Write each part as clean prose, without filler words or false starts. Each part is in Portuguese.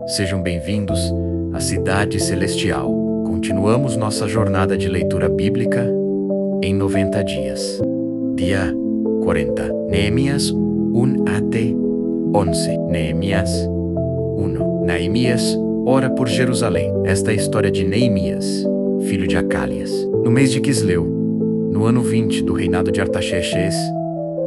Sejam bem-vindos à Cidade Celestial. Continuamos nossa jornada de leitura bíblica em 90 dias. Dia 40. Neemias 1 até 11. Neemias 1. Neemias ora por Jerusalém. Esta é a história de Neemias, filho de Acalias. No mês de Quisleu, no ano 20 do reinado de Artaxerxes,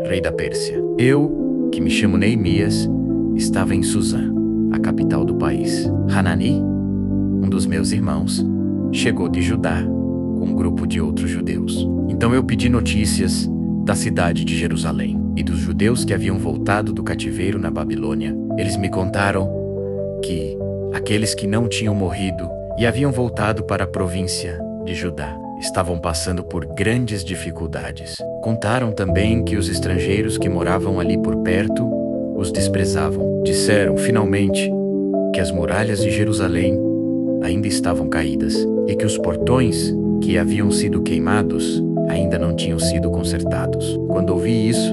rei da Pérsia, eu, que me chamo Neemias, estava em Suzã, a capital do país. Hanani, um dos meus irmãos, chegou de Judá com um grupo de outros judeus. Então eu pedi notícias da cidade de Jerusalém e dos judeus que haviam voltado do cativeiro na Babilônia. Eles me contaram que aqueles que não tinham morrido e haviam voltado para a província de Judá estavam passando por grandes dificuldades. Contaram também que os estrangeiros que moravam ali por perto os desprezavam. Disseram, finalmente, que as muralhas de Jerusalém ainda estavam caídas e que os portões que haviam sido queimados ainda não tinham sido consertados. Quando ouvi isso,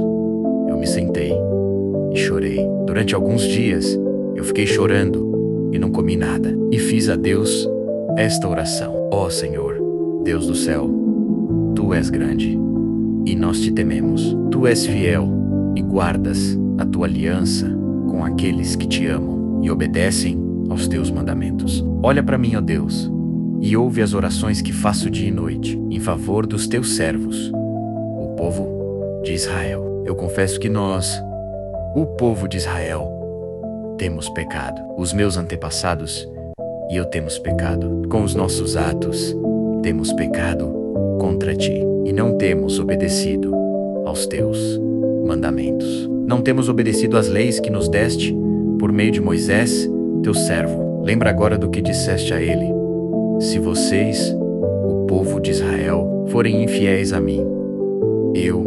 eu me sentei e chorei. Durante alguns dias, eu fiquei chorando e não comi nada. E fiz a Deus esta oração: ó Senhor, Deus do céu, Tu és grande e nós te tememos. Tu és fiel e guardas a tua aliança com aqueles que te amam e obedecem aos teus mandamentos. Olha para mim, ó Deus, e ouve as orações que faço dia e noite em favor dos teus servos, o povo de Israel. Eu confesso que nós, o povo de Israel, temos pecado. Os meus antepassados e eu temos pecado. Com os nossos atos, temos pecado contra ti e não temos obedecido aos teus mandamentos. Não temos obedecido às leis que nos deste por meio de Moisés, teu servo. Lembra agora do que disseste a ele: se vocês, o povo de Israel, forem infiéis a mim, eu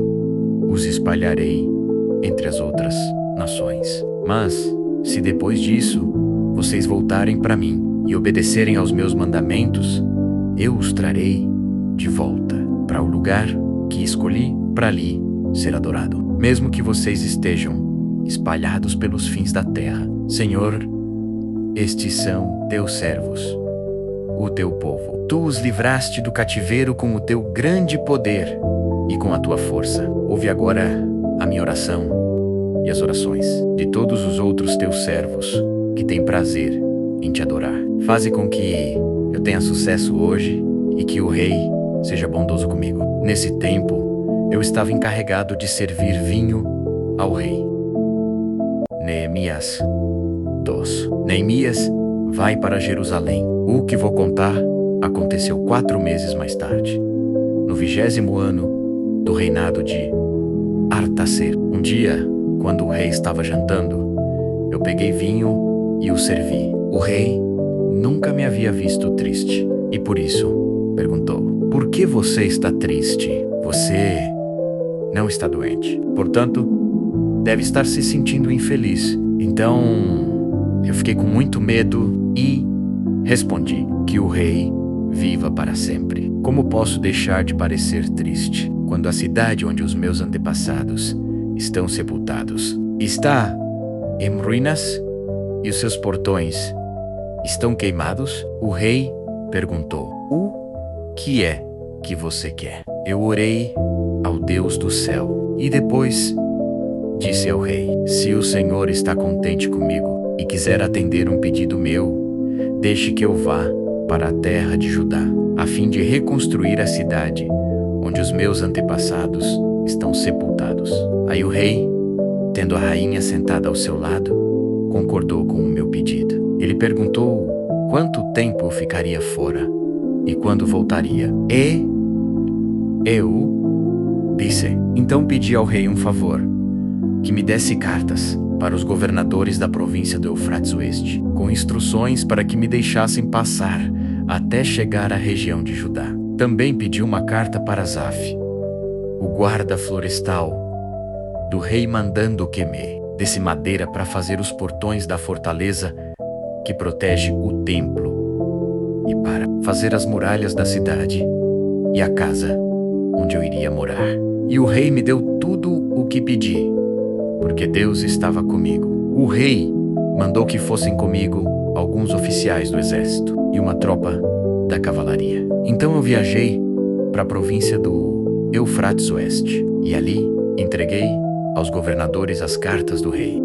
os espalharei entre as outras nações. Mas, se depois disso vocês voltarem para mim e obedecerem aos meus mandamentos, eu os trarei de volta para o lugar que escolhi para ali ser adorado, mesmo que vocês estejam espalhados pelos fins da terra. Senhor, estes são teus servos, o teu povo. Tu os livraste do cativeiro com o teu grande poder e com a tua força. Ouve agora a minha oração e as orações de todos os outros teus servos que têm prazer em te adorar. Faze com que eu tenha sucesso hoje e que o rei seja bondoso comigo. Nesse tempo, eu estava encarregado de servir vinho ao rei. Neemias 2. Neemias vai para Jerusalém. O que vou contar aconteceu 4 meses mais tarde, no 20º ano do reinado de Artaxerxes. Um dia, quando o rei estava jantando, eu peguei vinho e o servi. O rei nunca me havia visto triste e por isso perguntou: por que você está triste? Você não está doente, portanto, deve estar se sentindo infeliz. Então, eu fiquei com muito medo e respondi: que o rei viva para sempre. Como posso deixar de parecer triste quando a cidade onde os meus antepassados estão sepultados está em ruínas e os seus portões estão queimados? O rei perguntou: o que é que você quer? Eu orei ao Deus do céu e depois disse ao rei: se o Senhor está contente comigo e quiser atender um pedido meu, deixe que eu vá para a terra de Judá, a fim de reconstruir a cidade onde os meus antepassados estão sepultados. Aí o rei, tendo a rainha sentada ao seu lado, concordou com o meu pedido. Ele perguntou quanto tempo eu ficaria fora e quando voltaria. E eu disse: então pedi ao rei um favor, que me desse cartas para os governadores da província do Eufrates Oeste, com instruções para que me deixassem passar até chegar à região de Judá. Também pedi uma carta para Asaf, o guarda florestal do rei, mandando que me desse madeira para fazer os portões da fortaleza que protege o templo e para fazer as muralhas da cidade e a casa onde eu iria morar. E o rei me deu tudo o que pedi, porque Deus estava comigo. O rei mandou que fossem comigo alguns oficiais do exército e uma tropa da cavalaria. Então eu viajei para a província do Eufrates Oeste e ali entreguei aos governadores as cartas do rei.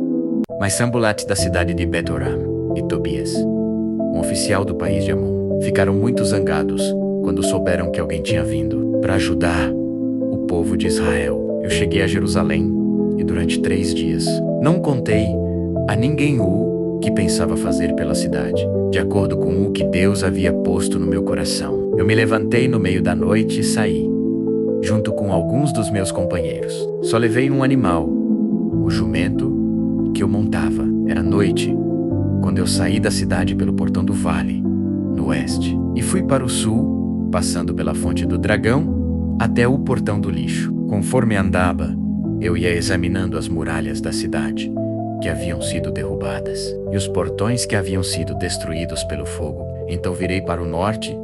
Mas Sanballat da cidade de Bet-Horam e Tobias, um oficial do país de Amon, ficaram muito zangados quando souberam que alguém tinha vindo para ajudar o povo de Israel. Eu cheguei a Jerusalém e durante 3 dias não contei a ninguém o que pensava fazer pela cidade, de acordo com o que Deus havia posto no meu coração. Eu me levantei no meio da noite e saí, junto com alguns dos meus companheiros. Só levei um animal, o jumento que eu montava. Era noite quando eu saí da cidade pelo portão do vale, no oeste, e fui para o sul, passando pela fonte do dragão até o portão do lixo. Conforme andava, eu ia examinando as muralhas da cidade que haviam sido derrubadas e os portões que haviam sido destruídos pelo fogo. Então virei para o norte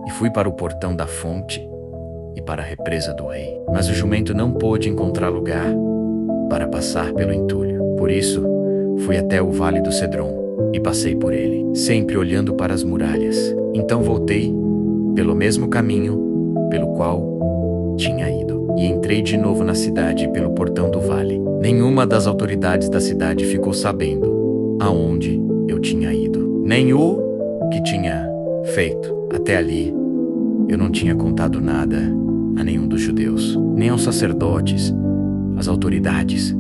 e fui para o portão da fonte e para a represa do rei. Mas o jumento não pôde encontrar lugar para passar pelo entulho. Por isso, fui até o vale do Cedron e passei por ele, sempre olhando para as muralhas. Então voltei pelo mesmo caminho pelo qual tinha ido e entrei de novo na cidade pelo portão do vale. Nenhuma das autoridades da cidade ficou sabendo aonde eu tinha ido, nem o que tinha feito. Até ali, eu não tinha contado nada a nenhum dos judeus, nem aos sacerdotes, às autoridades,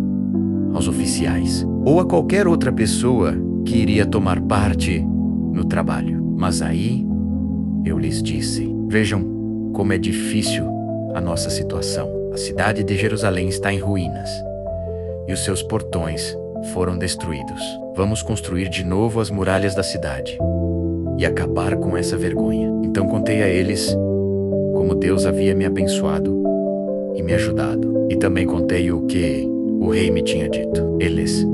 aos oficiais, ou a qualquer outra pessoa que iria tomar parte no trabalho. Mas aí, eu lhes disse: vejam como é difícil a nossa situação. A cidade de Jerusalém está em ruínas e os seus portões foram destruídos. Vamos construir de novo as muralhas da cidade e acabar com essa vergonha. Então contei a eles como Deus havia me abençoado e me ajudado. E também contei o que o rei me tinha dito. Eles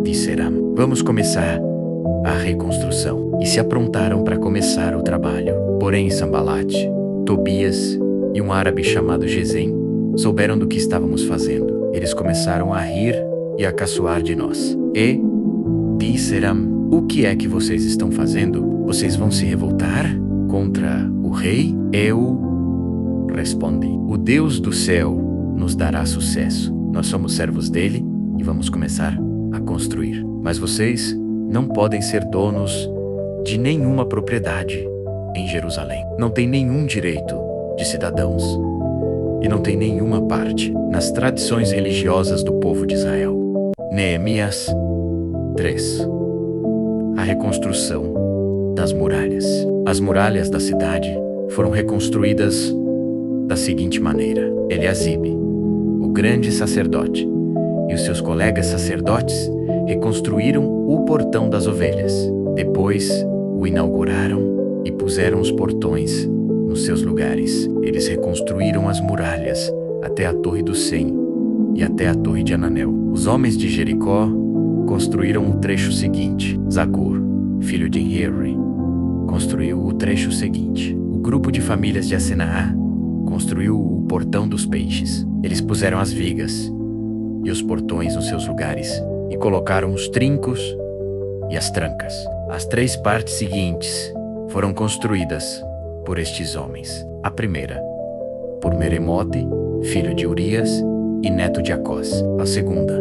disseram: vamos começar a reconstrução. E se aprontaram para começar o trabalho. Porém, Sanballat, Tobias e um árabe chamado Gesem souberam do que estávamos fazendo. Eles começaram a rir e a caçoar de nós. E disseram: o que é que vocês estão fazendo? Vocês vão se revoltar contra o rei? Eu respondi: o Deus do céu nos dará sucesso. Nós somos servos dele e vamos começar a construir. Mas vocês não podem ser donos de nenhuma propriedade em Jerusalém. Não tem nenhum direito de cidadãos e não tem nenhuma parte nas tradições religiosas do povo de Israel. Neemias 3. A reconstrução das muralhas. As muralhas da cidade foram reconstruídas da seguinte maneira: Eliasibe, o grande sacerdote, e os seus colegas sacerdotes reconstruíram o portão das ovelhas. Depois o inauguraram e puseram os portões nos seus lugares. Eles reconstruíram as muralhas até a Torre do Sem e até a Torre de Ananel. Os homens de Jericó construíram o trecho seguinte. Zacur, filho de Henri, construiu o trecho seguinte. O grupo de famílias de Asenaá construiu o portão dos peixes. Eles puseram as vigas e os portões nos seus lugares e colocaram os trincos e as trancas. As 3 partes seguintes foram construídas por estes homens. A primeira, por Meremote, filho de Urias e neto de Acós. A segunda,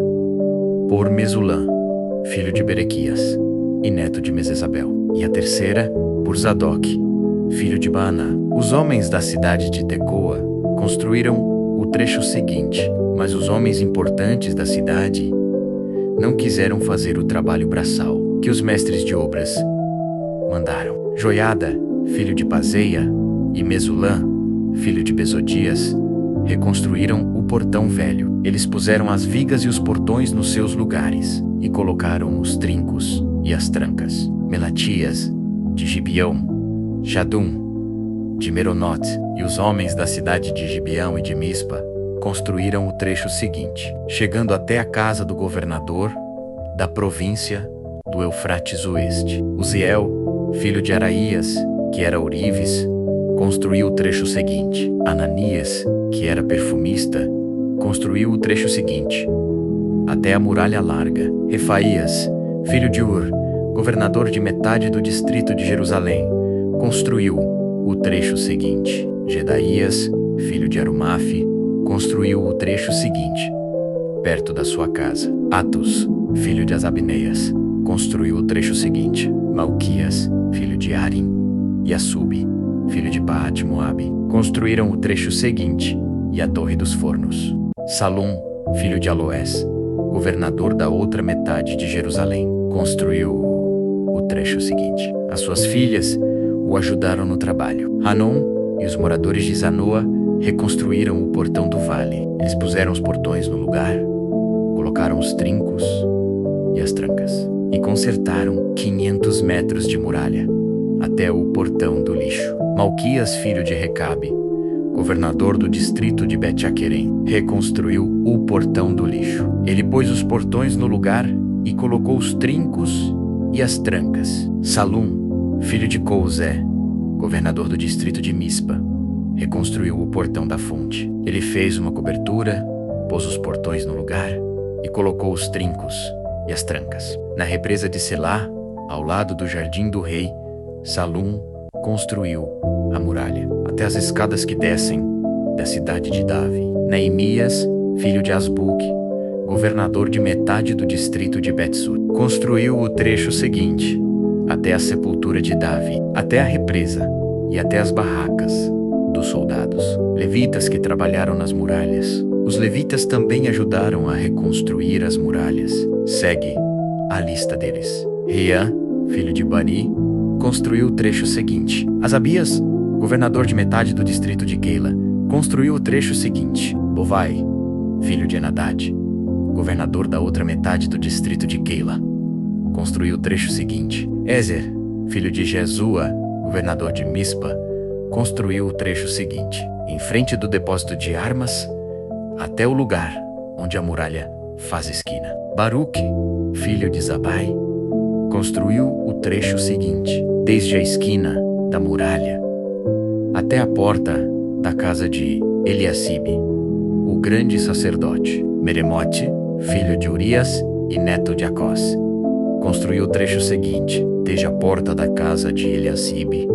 por Mesulã, filho de Berequias e neto de Mesesabel. E a terceira, por Zadok, filho de Baaná. Os homens da cidade de Tecoa construíram o trecho seguinte, mas os homens importantes da cidade não quiseram fazer o trabalho braçal que os mestres de obras mandaram. Joiada, filho de Pazeia, e Mesulã, filho de Besodias, reconstruíram o portão velho. Eles puseram as vigas e os portões nos seus lugares e colocaram os trincos e as trancas. Melatias, de Gibeão, Shadum, de Meronote, e os homens da cidade de Gibeão e de Mispa construíram o trecho seguinte, chegando até a casa do governador da província do Eufrates Oeste. Uziel, filho de Araías, que era ourives, construiu o trecho seguinte. Ananias, que era perfumista, construiu o trecho seguinte, até a muralha larga. Refaías, filho de Ur, governador de metade do distrito de Jerusalém, construiu o trecho seguinte. Gedaías, filho de Arumafe, construiu o trecho seguinte, perto da sua casa. Atos, filho de Asabneias, construiu o trecho seguinte. Malquias, filho de Arim, e Assube, filho de Paate-Moabe, construíram o trecho seguinte e a Torre dos Fornos. Salum, filho de Aloés, governador da outra metade de Jerusalém, construiu o trecho seguinte. As suas filhas o ajudaram no trabalho. Hanum e os moradores de Zanoa reconstruíram o portão do vale. Eles puseram os portões no lugar, colocaram os trincos e as trancas, e consertaram 500 metros de muralha, até o portão do lixo. Malquias, filho de Recabe, governador do distrito de Bet-Aquerem, reconstruiu o portão do lixo. Ele pôs os portões no lugar e colocou os trincos e as trancas. Salum, filho de Cousé, governador do distrito de Mispa, reconstruiu o portão da fonte. Ele fez uma cobertura, pôs os portões no lugar e colocou os trincos e as trancas. Na represa de Selá, ao lado do jardim do rei, Salum construiu a muralha, até as escadas que descem da cidade de Davi. Neemias, filho de Asbuque, governador de metade do distrito de Bet-Sur, construiu o trecho seguinte, até a sepultura de Davi, até a represa e até as barracas dos soldados. Levitas que trabalharam nas muralhas. Os levitas também ajudaram a reconstruir as muralhas. Segue a lista deles. Reã, filho de Bani, construiu o trecho seguinte. Asabias, governador de metade do distrito de Keila, construiu o trecho seguinte. Bovai, filho de Enadad, governador da outra metade do distrito de Keila, construiu o trecho seguinte. Ezer, filho de Jesua, governador de Mispa, construiu o trecho seguinte, em frente do depósito de armas, até o lugar onde a muralha faz esquina. Baruque, filho de Zabai, construiu o trecho seguinte, desde a esquina da muralha até a porta da casa de Eliacibe, o grande sacerdote. Meremote, filho de Urias e neto de Acós, construiu o trecho seguinte, desde a porta da casa de Eliacibe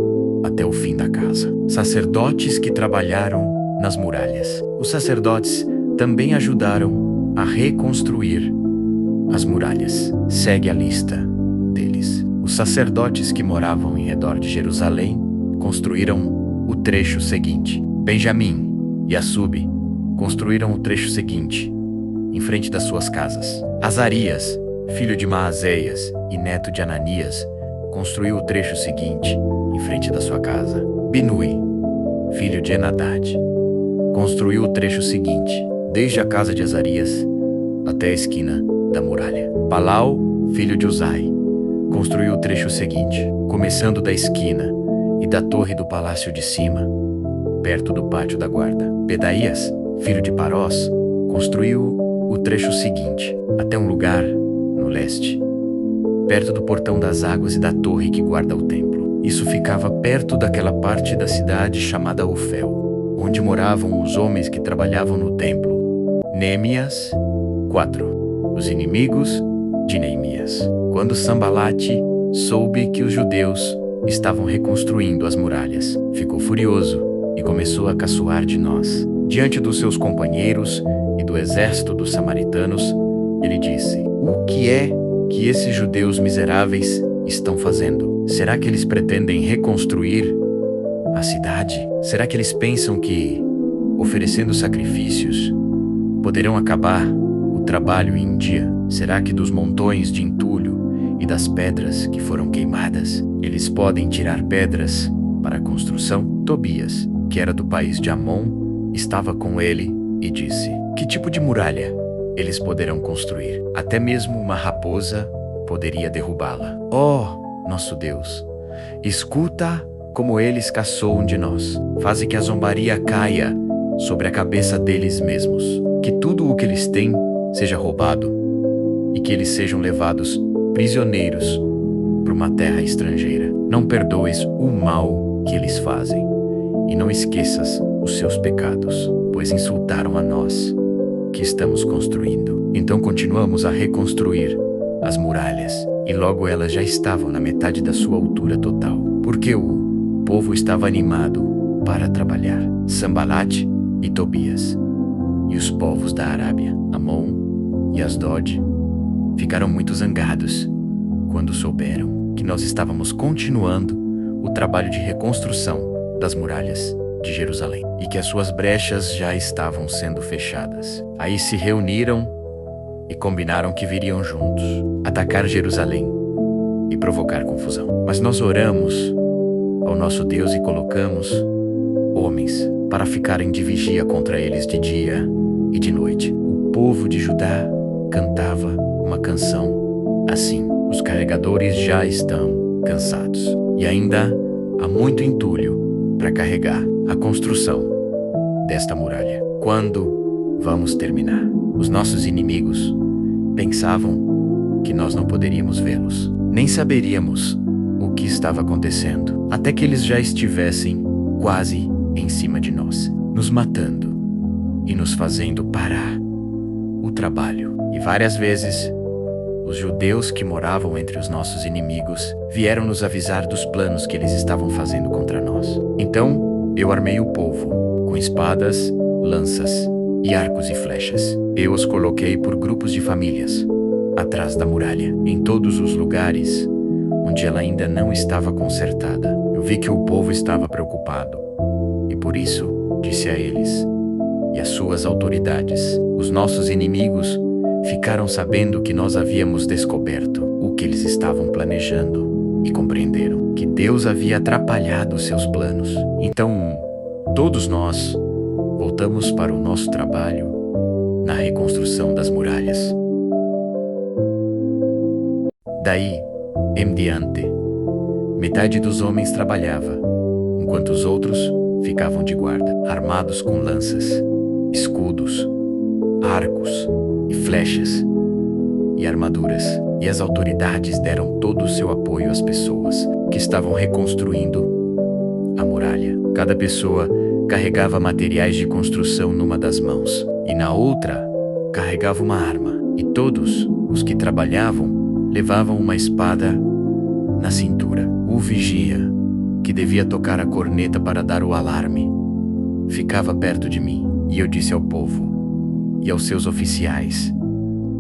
até o fim da casa. Sacerdotes que trabalharam nas muralhas. Os sacerdotes também ajudaram a reconstruir as muralhas. Segue a lista deles. Os sacerdotes que moravam em redor de Jerusalém construíram o trecho seguinte. Benjamim e Assube construíram o trecho seguinte, em frente das suas casas. Azarias, filho de Maazéias e neto de Ananias, construiu o trecho seguinte, em frente da sua casa. Binui, filho de Enadad, construiu o trecho seguinte, desde a casa de Azarias até a esquina da muralha. Palau, filho de Uzai, construiu o trecho seguinte, começando da esquina e da torre do palácio de cima, perto do pátio da guarda. Pedaías, filho de Parós, construiu o trecho seguinte, até um lugar no leste, perto do portão das águas e da torre que guarda o templo. Isso ficava perto daquela parte da cidade chamada Ofel, onde moravam os homens que trabalhavam no templo. Neemias 4. Os inimigos de Neemias. Quando Sambalate soube que os judeus estavam reconstruindo as muralhas, ficou furioso e começou a caçoar de nós. Diante dos seus companheiros e do exército dos samaritanos, ele disse: "O que é que esses judeus miseráveis estão fazendo? Será que eles pretendem reconstruir a cidade? Será que eles pensam que, oferecendo sacrifícios, poderão acabar o trabalho em um dia? Será que dos montões de entulho e das pedras que foram queimadas, eles podem tirar pedras para a construção?" Tobias, que era do país de Amon, estava com ele e disse: "Que tipo de muralha eles poderão construir? Até mesmo uma raposa poderia derrubá-la. Oh, nosso Deus, escuta como eles caçoam de nós. Faze que a zombaria caia sobre a cabeça deles mesmos. Que tudo o que eles têm seja roubado e que eles sejam levados prisioneiros para uma terra estrangeira. Não perdoes o mal que eles fazem e não esqueças os seus pecados, pois insultaram a nós que estamos construindo." Então continuamos a reconstruir as muralhas e logo elas já estavam na metade da sua altura total, porque o povo estava animado para trabalhar. Sambalate e Tobias e os povos da Arábia, Amon e Asdod, ficaram muito zangados quando souberam que nós estávamos continuando o trabalho de reconstrução das muralhas de Jerusalém e que as suas brechas já estavam sendo fechadas. Aí se reuniram e combinaram que viriam juntos atacar Jerusalém e provocar confusão. Mas nós oramos ao nosso Deus e colocamos homens para ficarem de vigia contra eles de dia e de noite. O povo de Judá cantava uma canção assim: os carregadores já estão cansados e ainda há muito entulho para carregar a construção desta muralha. Quando vamos terminar? Os nossos inimigos pensavam que nós não poderíamos vê-los, nem saberíamos o que estava acontecendo, até que eles já estivessem quase em cima de nós, nos matando e nos fazendo parar o trabalho. E várias vezes, os judeus que moravam entre os nossos inimigos vieram nos avisar dos planos que eles estavam fazendo contra nós. Então, eu armei o povo com espadas, lanças e arcos e flechas. Eu os coloquei por grupos de famílias atrás da muralha, em todos os lugares onde ela ainda não estava consertada. Eu vi que o povo estava preocupado e por isso disse a eles e às suas autoridades: os nossos inimigos ficaram sabendo que nós havíamos descoberto o que eles estavam planejando e compreenderam que Deus havia atrapalhado seus planos. Então, todos nós voltamos para o nosso trabalho na reconstrução das muralhas. Daí em diante, metade dos homens trabalhava, enquanto os outros ficavam de guarda, armados com lanças, escudos, arcos e flechas e armaduras. E as autoridades deram todo o seu apoio às pessoas que estavam reconstruindo a muralha. Cada pessoa carregava materiais de construção numa das mãos e na outra carregava uma arma. E todos os que trabalhavam levavam uma espada na cintura. O vigia, que devia tocar a corneta para dar o alarme, ficava perto de mim, e eu disse ao povo e aos seus oficiais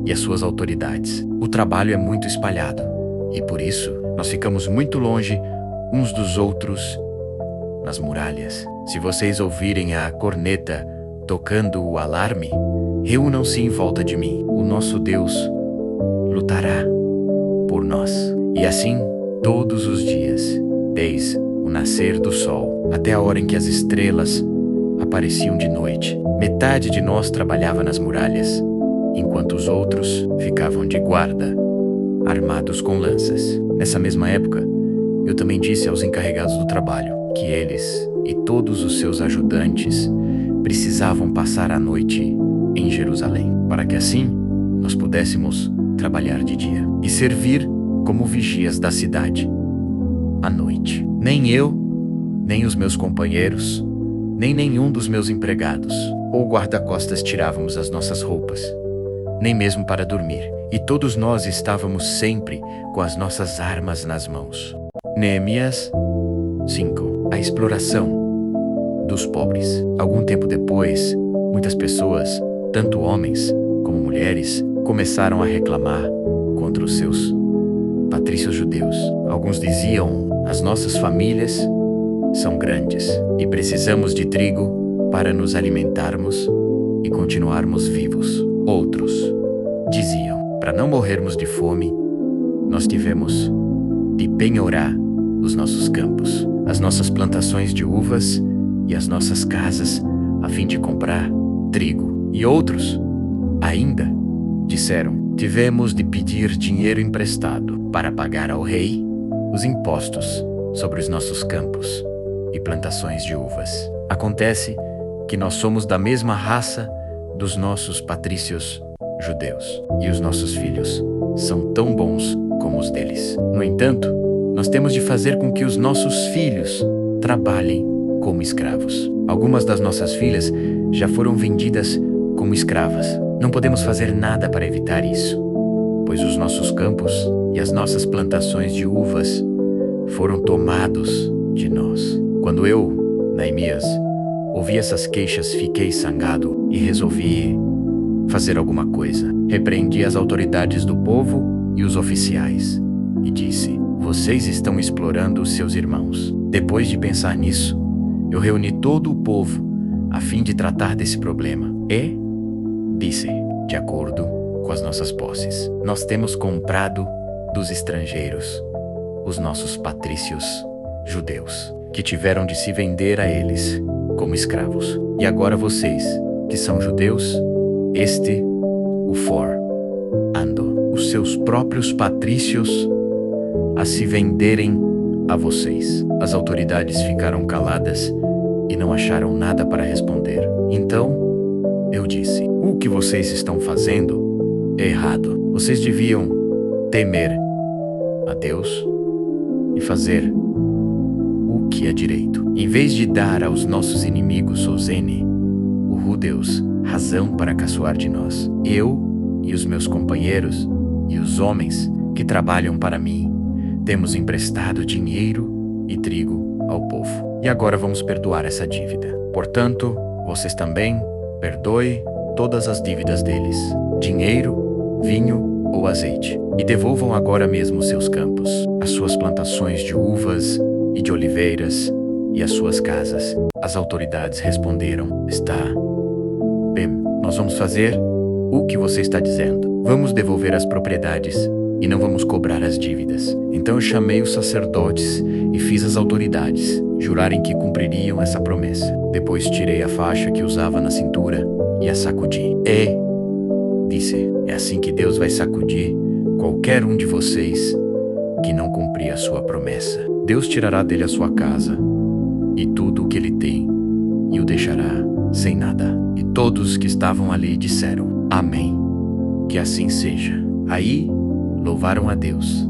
e às suas autoridades: o trabalho é muito espalhado e por isso nós ficamos muito longe uns dos outros nas muralhas. Se vocês ouvirem a corneta tocando o alarme, reúnam-se em volta de mim. O nosso Deus lutará por nós. E assim, todos os dias, desde o nascer do sol até a hora em que as estrelas apareciam de noite, metade de nós trabalhava nas muralhas, enquanto os outros ficavam de guarda, armados com lanças. Nessa mesma época, eu também disse aos encarregados do trabalho que eles e todos os seus ajudantes precisavam passar a noite em Jerusalém, para que assim nós pudéssemos trabalhar de dia e servir como vigias da cidade à noite. Nem eu, nem os meus companheiros, nem nenhum dos meus empregados ou guarda-costas tirávamos as nossas roupas, nem mesmo para dormir, e todos nós estávamos sempre com as nossas armas nas mãos. Neemias 5. A exploração dos pobres. Algum tempo depois, muitas pessoas, tanto homens como mulheres, começaram a reclamar contra os seus patrícios judeus. Alguns diziam: as nossas famílias são grandes e precisamos de trigo para nos alimentarmos e continuarmos vivos. Outros diziam: para não morrermos de fome, nós tivemos de penhorar os nossos campos, as nossas plantações de uvas e as nossas casas, a fim de comprar trigo. E outros ainda disseram: tivemos de pedir dinheiro emprestado para pagar ao rei os impostos sobre os nossos campos e plantações de uvas. Acontece que nós somos da mesma raça dos nossos patrícios judeus, e os nossos filhos são tão bons como os deles. No entanto, nós temos de fazer com que os nossos filhos trabalhem como escravos. Algumas das nossas filhas já foram vendidas como escravas. Não podemos fazer nada para evitar isso, pois os nossos campos e as nossas plantações de uvas foram tomados de nós. Quando eu, Neemias, ouvi essas queixas, fiquei zangado e resolvi fazer alguma coisa. Repreendi as autoridades do povo e os oficiais e disse: vocês estão explorando os seus irmãos. Depois de pensar nisso, eu reuni todo o povo a fim de tratar desse problema e disse: de acordo com as nossas posses, nós temos comprado dos estrangeiros os nossos patrícios judeus, que tiveram de se vender a eles como escravos. E agora vocês, que são judeus, o ando os seus próprios patrícios a se venderem a vocês. As autoridades ficaram caladas e não acharam nada para responder. Então eu disse: o que vocês estão fazendo é errado. Vocês deviam temer a Deus e fazer o que é direito. Em vez de dar aos nossos inimigos, Ozene, o Deus, razão para caçoar de nós, eu e os meus companheiros e os homens que trabalham para mim temos emprestado dinheiro e trigo ao povo. E agora vamos perdoar essa dívida. Portanto, vocês também perdoem todas as dívidas deles, dinheiro, vinho ou azeite, e devolvam agora mesmo seus campos, as suas plantações de uvas e de oliveiras e as suas casas. As autoridades responderam: está bem, nós vamos fazer o que você está dizendo. Vamos devolver as propriedades e não vamos cobrar as dívidas. Então eu chamei os sacerdotes e fiz as autoridades jurarem que cumpririam essa promessa. Depois tirei a faixa que usava na cintura e a sacudi. Disse: é assim que Deus vai sacudir qualquer um de vocês que não cumprir a sua promessa. Deus tirará dele a sua casa e tudo o que ele tem e o deixará sem nada. E todos que estavam ali disseram: amém. Que assim seja. Aí louvaram a Deus,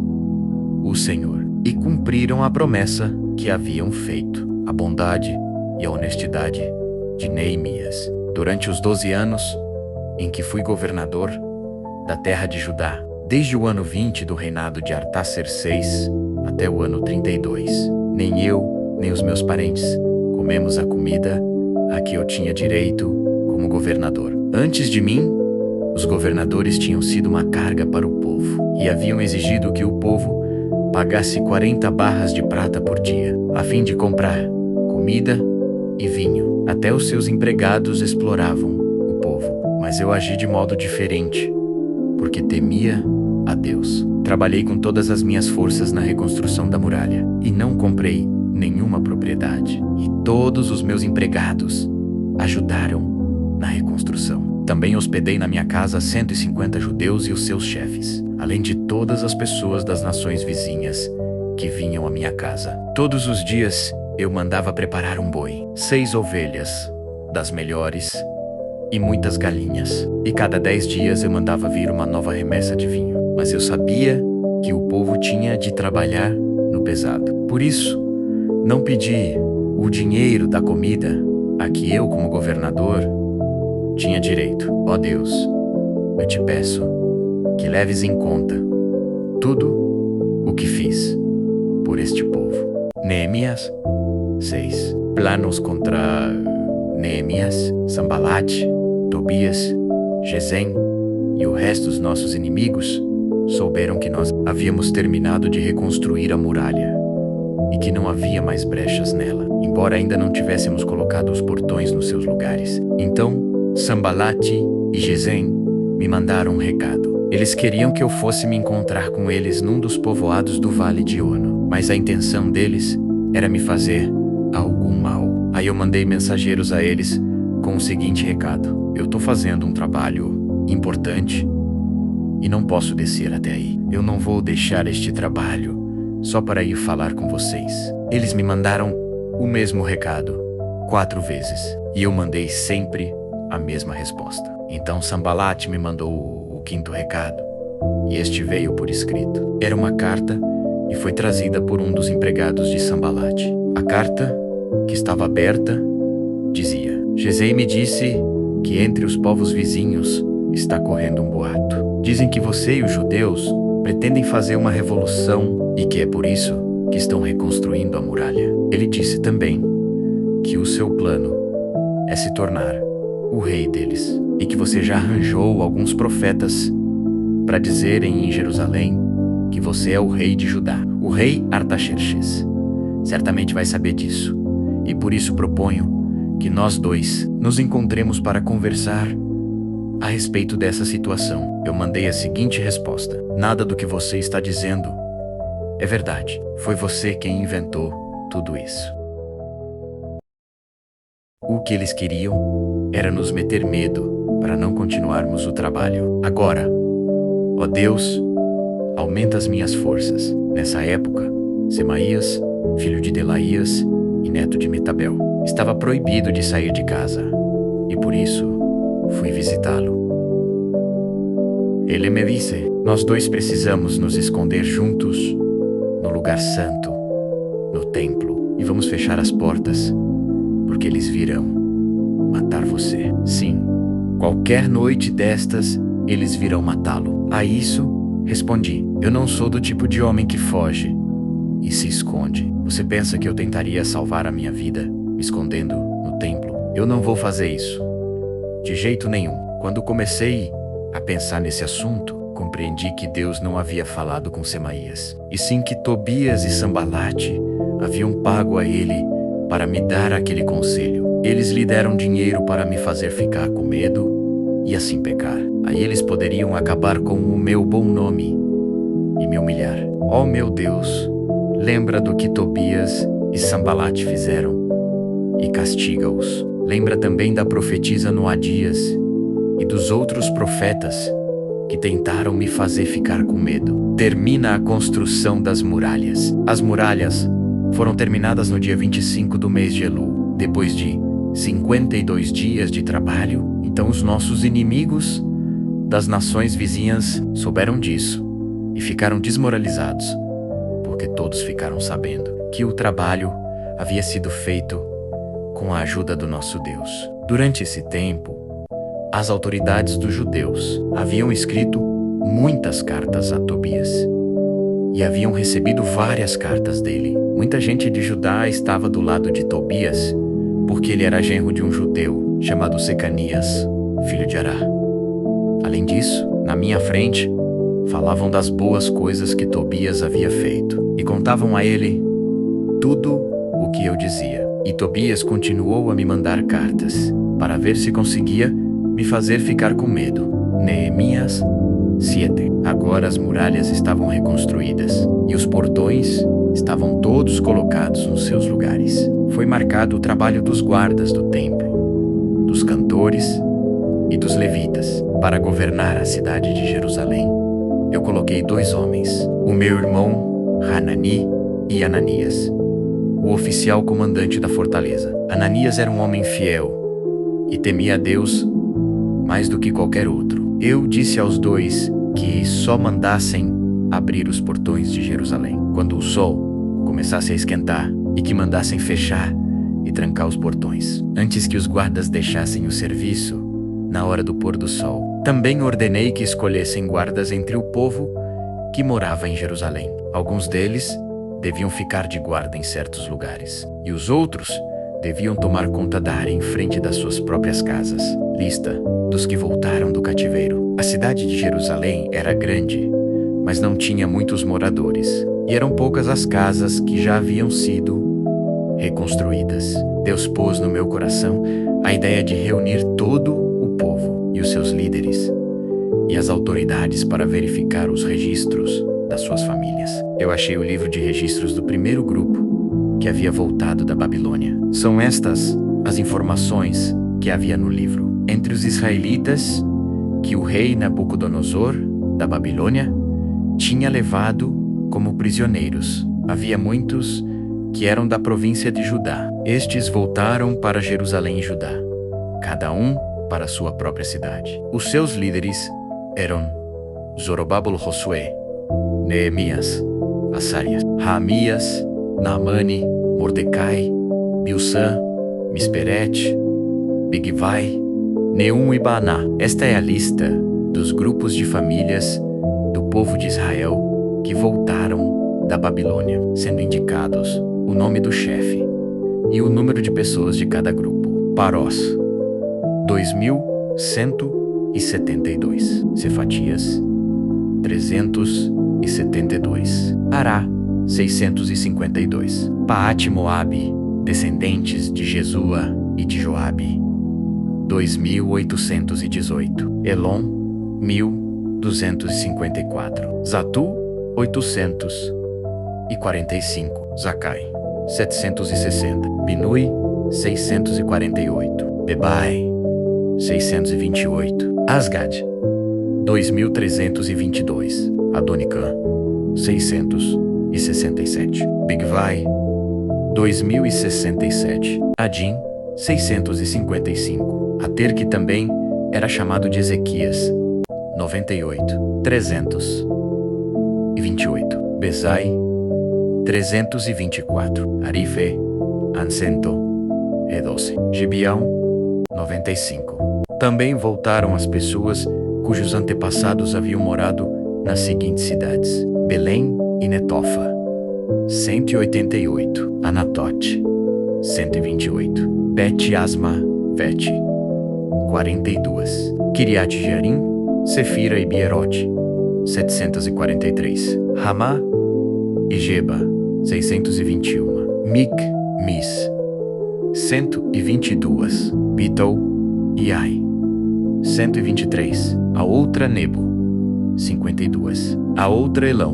o Senhor, e cumpriram a promessa que haviam feito. A bondade e a honestidade de Neemias. Durante os 12 anos em que fui governador da terra de Judá, desde o ano 20 do reinado de Artaxerxes até o ano 32, nem eu, nem os meus parentes comemos a comida a que eu tinha direito como governador. Antes de mim, os governadores tinham sido uma carga para o povo e haviam exigido que o povo pagasse 40 barras de prata por dia, a fim de comprar comida e vinho. Até os seus empregados exploravam o povo, mas eu agi de modo diferente, porque temia a Deus. Trabalhei com todas as minhas forças na reconstrução da muralha e não comprei nenhuma propriedade. E todos os meus empregados ajudaram na reconstrução. Também hospedei na minha casa 150 judeus e os seus chefes, além de todas as pessoas das nações vizinhas que vinham à minha casa. Todos os dias eu mandava preparar um boi, 6 ovelhas das melhores e muitas galinhas. E cada 10 dias eu mandava vir uma nova remessa de vinho. Mas eu sabia que o povo tinha de trabalhar no pesado. Por isso, não pedi o dinheiro da comida a que eu, como governador, tinha direito. Ó Deus, eu te peço que leves em conta tudo o que fiz por este povo. Neemias 6. Planos contra Neemias, Sanbalate, Tobias, Gesem e o resto dos nossos inimigos souberam que nós havíamos terminado de reconstruir a muralha e que não havia mais brechas nela, embora ainda não tivéssemos colocado os portões nos seus lugares. Então Sanbalate e Gesem me mandaram um recado. Eles queriam que eu fosse me encontrar com eles num dos povoados do Vale de Ono, mas a intenção deles era me fazer algum mal. Aí eu mandei mensageiros a eles com o seguinte recado: eu tô fazendo um trabalho importante e não posso descer até aí. Eu não vou deixar este trabalho só para ir falar com vocês. Eles me mandaram o mesmo recado 4 vezes e eu mandei sempre a mesma resposta. Então Sanbalate me mandou o 5º recado e este veio por escrito. Era uma carta e foi trazida por um dos empregados de Sanbalate. A carta, que estava aberta, dizia: Gesem me disse que entre os povos vizinhos está correndo um boato. Dizem que você e os judeus pretendem fazer uma revolução e que é por isso que estão reconstruindo a muralha. Ele disse também que o seu plano é se tornar o rei deles e que você já arranjou alguns profetas para dizerem em Jerusalém que você é o rei de Judá. O rei Artaxerxes certamente vai saber disso e por isso proponho que nós dois nos encontremos para conversar a respeito dessa situação. Eu mandei a seguinte resposta: nada do que você está dizendo é verdade. Foi você quem inventou tudo isso. O que eles queriam era nos meter medo para não continuarmos o trabalho. Agora, ó Deus, aumenta as minhas forças. Nessa época, Semaías, filho de Delaías e neto de Metabel, estava proibido de sair de casa e por isso fui visitá-lo. Ele me disse: nós dois precisamos nos esconder juntos no lugar santo, no templo, e vamos fechar as portas, porque eles virão matar você. Sim, qualquer noite destas, eles virão matá-lo. A isso, respondi: eu não sou do tipo de homem que foge e se esconde. Você pensa que eu tentaria salvar a minha vida me escondendo no templo? Eu não vou fazer isso. De jeito nenhum. Quando comecei a pensar nesse assunto, compreendi que Deus não havia falado com Semaías, e sim que Tobias e Sambalate haviam pago a ele para me dar aquele conselho. Eles lhe deram dinheiro para me fazer ficar com medo e assim pecar. Aí eles poderiam acabar com o meu bom nome e me humilhar. Oh meu Deus, lembra do que Tobias e Sambalate fizeram e castiga-os. Lembra também da profetisa Noadias e dos outros profetas que tentaram me fazer ficar com medo. Termina a construção das muralhas. As muralhas foram terminadas no dia 25 do mês de Elul, depois de 52 dias de trabalho. Então os nossos inimigos das nações vizinhas souberam disso e ficaram desmoralizados, porque todos ficaram sabendo que o trabalho havia sido feito com a ajuda do nosso Deus. Durante esse tempo, as autoridades dos judeus haviam escrito muitas cartas a Tobias e haviam recebido várias cartas dele. Muita gente de Judá estava do lado de Tobias porque ele era genro de um judeu chamado Secanias, filho de Ará. Além disso, na minha frente, falavam das boas coisas que Tobias havia feito e contavam a ele tudo o que eu dizia. E Tobias continuou a me mandar cartas para ver se conseguia me fazer ficar com medo. Neemias 7. Agora as muralhas estavam reconstruídas e os portões estavam todos colocados nos seus lugares. Foi marcado o trabalho dos guardas do templo, dos cantores e dos levitas. Para governar a cidade de Jerusalém, eu coloquei 2 homens, o meu irmão Hanani e Ananias, o oficial comandante da fortaleza. Ananias era um homem fiel e temia a Deus mais do que qualquer outro. Eu disse aos 2 que só mandassem abrir os portões de Jerusalém quando o sol começasse a esquentar e que mandassem fechar e trancar os portões antes que os guardas deixassem o serviço na hora do pôr do sol. Também ordenei que escolhessem guardas entre o povo que morava em Jerusalém. Alguns deles deviam ficar de guarda em certos lugares e os outros deviam tomar conta da área em frente das suas próprias casas. Lista dos que voltaram do cativeiro. A cidade de Jerusalém era grande, mas não tinha muitos moradores, e eram poucas as casas que já haviam sido reconstruídas. Deus pôs no meu coração a ideia de reunir todo o povo e os seus líderes e as autoridades para verificar os registros das suas famílias. Eu achei o livro de registros do primeiro grupo que havia voltado da Babilônia. São estas as informações que havia no livro. Entre os israelitas que o rei Nabucodonosor, da Babilônia, tinha levado como prisioneiros, havia muitos que eram da província de Judá. Estes voltaram para Jerusalém e Judá, cada um para sua própria cidade. Os seus líderes eram Zorobabel Josué, Neemias, Asarias, Raamias, Naamani, Mordecai, Bilsã, Misperete, Bigvai, Neum e Baaná. Esta é a lista dos grupos de famílias do povo de Israel que voltaram da Babilônia, sendo indicados o nome do chefe e o número de pessoas de cada grupo. Parós, 2172. Cefatias, 372. Ará, 652. Paate Moabe, descendentes de Jesua e de Joabe, 2818. Elon, 1254. Zatu, 845. Zacai, 760. Binui, 648. Bebai, 628. Asgad, 2322. Adonicã, 667. Bigvai, 2067. Adim, 655. Ater, que também era chamado de Ezequias, 98. 328. Bezai, 324. Arife, Ansento, e 12. Gibeão, 95. Também voltaram as pessoas cujos antepassados haviam morado nas seguintes cidades: Belém e Netofa, 188. Anatote, 128. Bet-Asma, 42. Kiriat Jearim, Sefira e Bierote, 743. Ramá e Geba, 621. Mis, 122. Bitou e Ai, 123. A outra Nebo, 52. A outra Elão,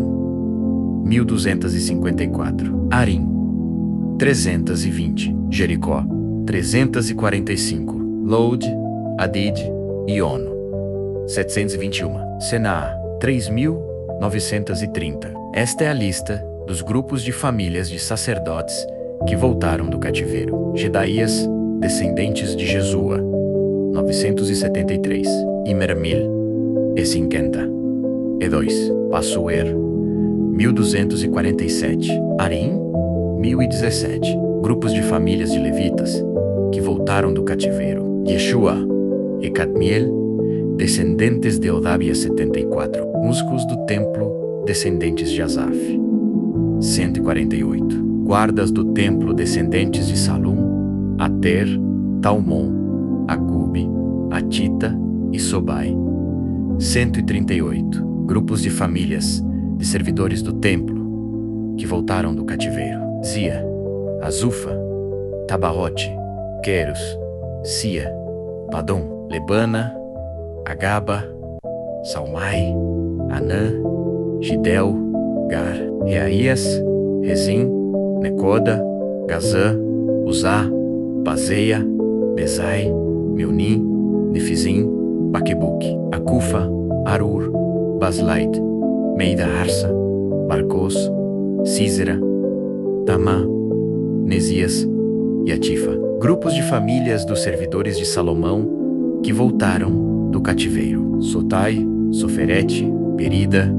1254. Arim, 320. Jericó, 345. Lod, Adid e Ono, 721. Senaá, 3930. Esta é a lista dos grupos de famílias de sacerdotes que voltaram do cativeiro. Gedaías, descendentes de Jesua, 973. Imermil, e 50. E 2. Passuer, 1247. Arim, 1017. Grupos de famílias de levitas que voltaram do cativeiro. Yeshua e Cadmiel, descendentes de Odávia, 74. Músicos do templo, descendentes de Asaf, 148. Guardas do templo, descendentes de Salum, Ater, Talmon, Acube, Atita e Sobai, 138. Grupos de famílias de servidores do templo que voltaram do cativeiro. Zia, Azufa, Tabaote, Queros, Sia, Padom, Lebana, Agaba, Salmai, Anã, Gidel, Gar, Reaías, Rezim, Necoda, Gazã, Uzá, Bazeia, Bezai, Meunim, Nefizim, Baquebuque, Acufa, Arur, Baslait, Meida Harsa, Barcos, Císera, Tamá, Nesias e Atifa. Grupos de famílias dos servidores de Salomão que voltaram do cativeiro. Sotai, Soferete, Perida,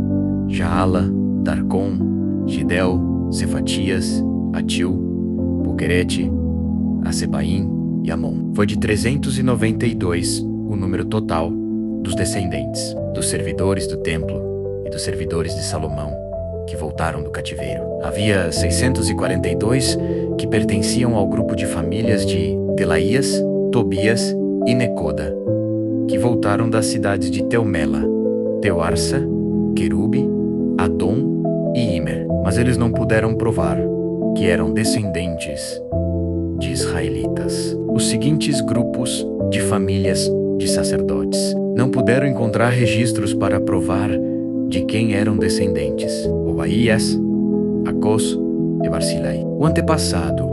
Jaala, Darcon, Gidel, Cefatias, Atil, Puquerete, Asebaim e Amon. Foi de 392 o número total dos descendentes dos servidores do templo e dos servidores de Salomão que voltaram do cativeiro. Havia 642 que pertenciam ao grupo de famílias de Delaías, Tobias e Necoda, que voltaram das cidades de Teumela, Teoarsa, Querube, Adom e Imer. Mas eles não puderam provar que eram descendentes de israelitas. Os seguintes grupos de famílias de sacerdotes não puderam encontrar registros para provar de quem eram descendentes: Obaías, Acos e Barzilai. O antepassado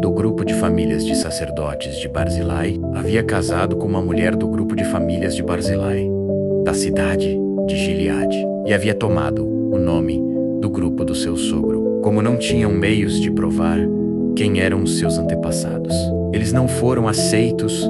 do grupo de famílias de sacerdotes de Barzilai havia casado com uma mulher do grupo de famílias de Barzilai, da cidade de Gileade, e havia tomado o nome do grupo do seu sogro. Como não tinham meios de provar quem eram os seus antepassados, eles não foram aceitos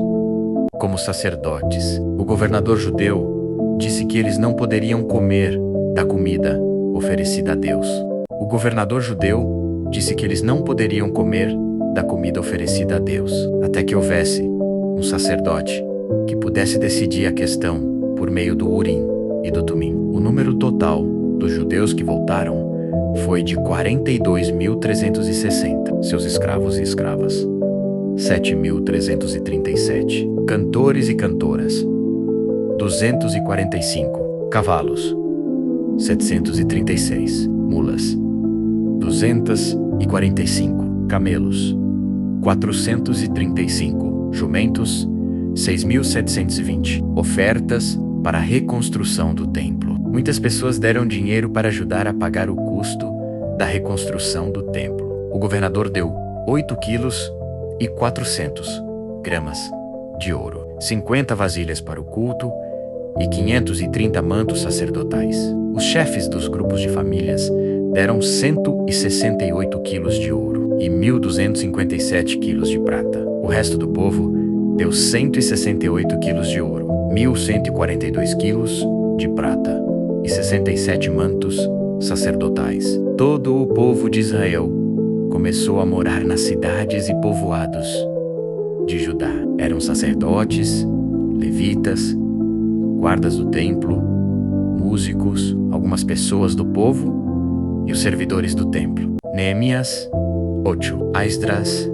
como sacerdotes. O governador judeu disse que eles não poderiam comer da comida oferecida a Deus. O governador judeu disse que eles não poderiam comer da comida oferecida a Deus, até que houvesse um sacerdote que pudesse decidir a questão por meio do Urim e do Tumim. O número total dos judeus que voltaram foi de 42.360, seus escravos e escravas. 7.337 cantores e cantoras. 245 cavalos. 736 mulas. 245 camelos. 435 jumentos. 6.720 ofertas para a reconstrução do templo. Muitas pessoas deram dinheiro para ajudar a pagar o custo da reconstrução do templo. O governador deu 8,4 kg de ouro, 50 vasilhas para o culto e 530 mantos sacerdotais. Os chefes dos grupos de famílias deram 168 quilos de ouro e 1.257 quilos de prata. O resto do povo deu 168 quilos de ouro, 1.142 quilos de prata e 67 mantos sacerdotais. Todo o povo de Israel começou a morar nas cidades e povoados de Judá. Eram sacerdotes, levitas, guardas do templo, músicos, algumas pessoas do povo e os servidores do templo. Neemias 8. Esdras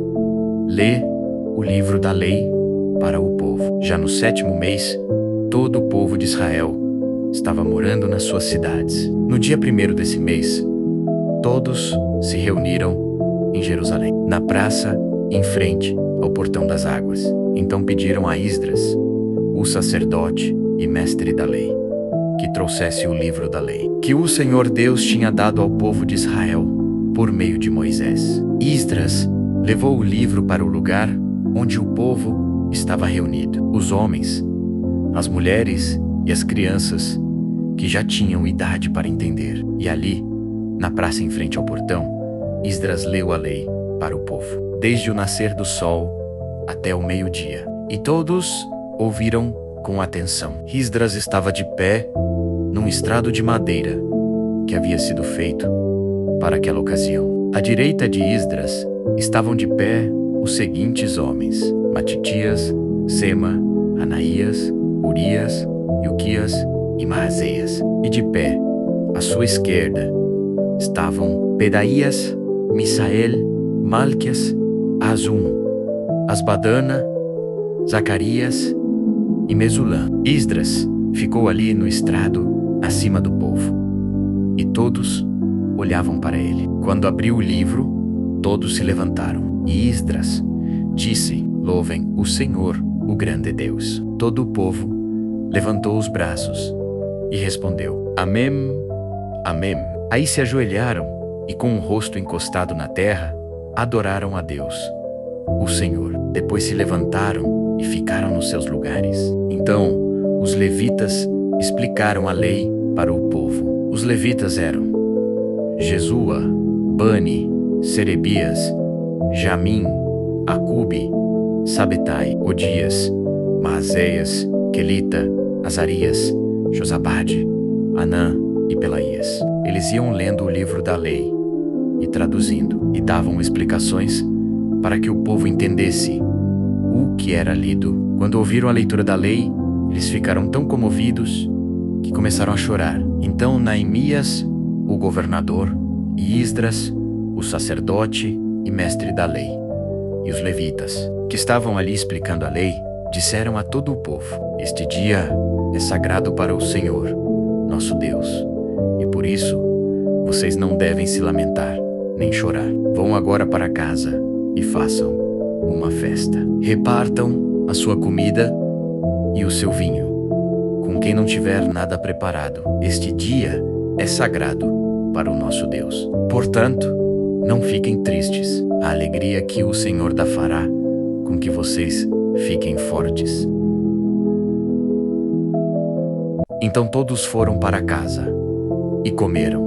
lê o livro da lei para o povo. Já no 7º mês, todo o povo de Israel estava morando nas suas cidades. No dia 1º desse mês, todos se reuniram em Jerusalém, na praça em frente ao portão das águas. Então pediram a Esdras, o sacerdote e mestre da lei, que trouxesse o livro da lei, que o Senhor Deus tinha dado ao povo de Israel por meio de Moisés. Esdras levou o livro para o lugar onde o povo estava reunido. Os homens, as mulheres e as crianças que já tinham idade para entender. E ali, na praça em frente ao portão, Esdras leu a lei para o povo, desde o nascer do sol até o meio-dia. E todos ouviram com atenção. Esdras estava de pé num estrado de madeira que havia sido feito para aquela ocasião. À direita de Esdras estavam de pé os seguintes homens: Matitias, Sema, Anaías, Urias, Ilquias e Maazéias. E de pé, à sua esquerda, estavam Pedaías, Misael, Malquias, Azum, Asbadana, Zacarias e Mesulã. Esdras ficou ali no estrado, acima do povo, e todos olhavam para ele. Quando abriu o livro, todos se levantaram. E Esdras disse: Louvem o Senhor, o grande Deus. Todo o povo levantou os braços e respondeu: Amém, Amém. Aí se ajoelharam e, com o rosto encostado na terra, adoraram a Deus, o Senhor. Depois se levantaram e ficaram nos seus lugares. Então, os levitas explicaram a lei para o povo. Os levitas eram Jesua, Bani, Serebias, Jamim, Acube, Sabetai, Odias, Maazéias, Quelita, Azarias, Josabade, Anã e Pelaías. Eles iam lendo o livro da lei e traduzindo, e davam explicações para que o povo entendesse o que era lido. Quando ouviram a leitura da lei, eles ficaram tão comovidos que começaram a chorar. Então Neemias, o governador, e Esdras, o sacerdote e mestre da lei, e os levitas, que estavam ali explicando a lei, disseram a todo o povo: Este dia é sagrado para o Senhor, nosso Deus, e por isso vocês não devem se lamentar nem chorar. Vão agora para casa e façam uma festa. Repartam a sua comida e o seu vinho com quem não tiver nada preparado. Este dia é sagrado para o nosso Deus. Portanto, não fiquem tristes. A alegria que o Senhor fará com que vocês fiquem fortes. Então todos foram para casa e comeram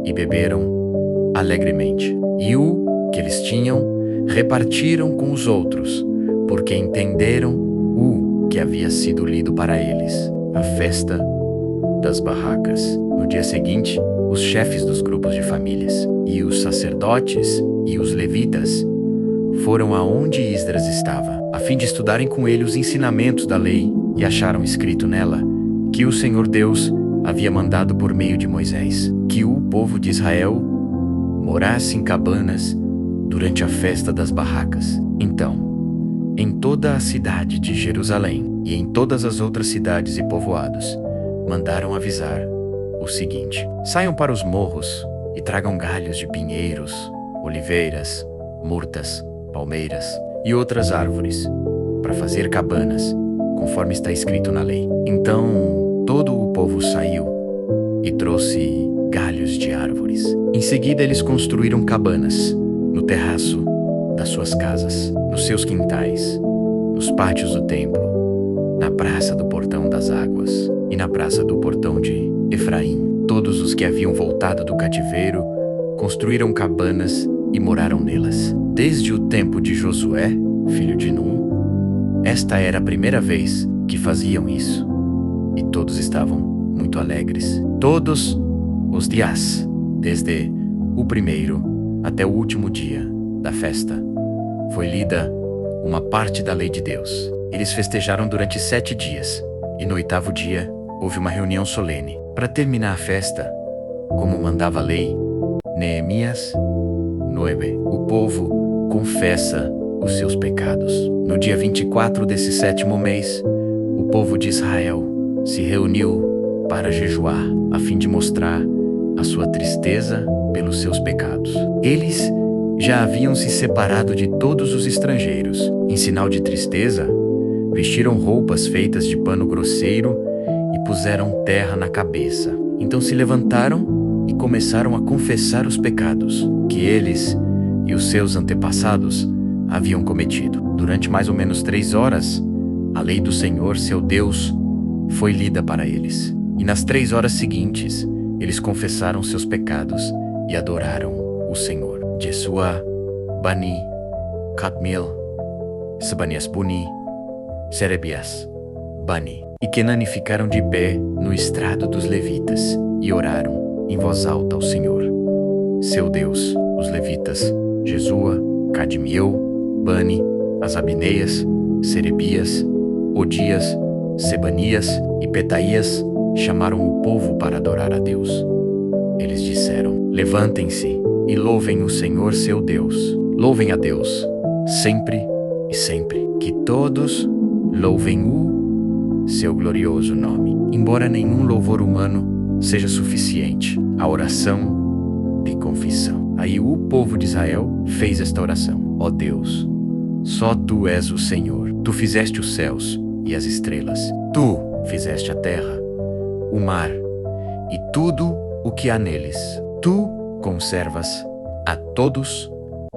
e beberam alegremente. E o que eles tinham repartiram com os outros, porque entenderam o que havia sido lido para eles. A festa das barracas. No dia seguinte, os chefes dos grupos de famílias e os sacerdotes e os levitas foram aonde Esdras estava, a fim de estudarem com ele os ensinamentos da lei, e acharam escrito nela que o Senhor Deus havia mandado por meio de Moisés, que o povo de Israel morasse em cabanas durante a festa das barracas. Então, em toda a cidade de Jerusalém e em todas as outras cidades e povoados, mandaram avisar o seguinte: saiam para os morros e tragam galhos de pinheiros, oliveiras, murtas, palmeiras e outras árvores, para fazer cabanas, conforme está escrito na lei. Então todo o povo saiu e trouxe galhos de árvores. Em seguida eles construíram cabanas no terraço das suas casas, nos seus quintais, nos pátios do templo, na praça do Portão das Águas e na praça do Portão de Efraim. Todos os que haviam voltado do cativeiro construíram cabanas e moraram nelas. Desde o tempo de Josué, filho de Num, esta era a primeira vez que faziam isso, e todos estavam muito alegres. Todos os dias, desde o primeiro até o último dia da festa, foi lida uma parte da lei de Deus. Eles festejaram durante 7 dias, e no 8º dia houve uma reunião solene. Para terminar a festa, como mandava a lei, Neemias 9, o povo confessa os seus pecados. No dia 24 desse 7º mês, o povo de Israel se reuniu para jejuar, a fim de mostrar a sua tristeza pelos seus pecados. Eles já haviam se separado de todos os estrangeiros. Em sinal de tristeza, vestiram roupas feitas de pano grosseiro e puseram terra na cabeça. Então se levantaram e começaram a confessar os pecados que eles e os seus antepassados haviam cometido. Durante mais ou menos 3 horas, a lei do Senhor, seu Deus, foi lida para eles. E nas 3 horas seguintes, eles confessaram seus pecados e adoraram o Senhor. Jesua, Bani, Kadmiel, Sebanias Buni, Serebias, Bani e Kenani ficaram de pé no estrado dos levitas e oraram em voz alta ao Senhor, seu Deus. Os levitas, Jesua, Kadmiel, Bani, Asabneias, Serebias, Odias, Sebanias e Petaías chamaram o povo para adorar a Deus. Eles disseram: levantem-se e louvem o Senhor seu Deus. Louvem a Deus, sempre e sempre. Que todos louvem o seu glorioso nome. Embora nenhum louvor humano seja suficiente, a oração de confissão. Aí o povo de Israel fez esta oração: ó Deus, só Tu és o Senhor. Tu fizeste os céus e as estrelas. Tu fizeste a terra, o mar e tudo o que há neles. Tu conservas a todos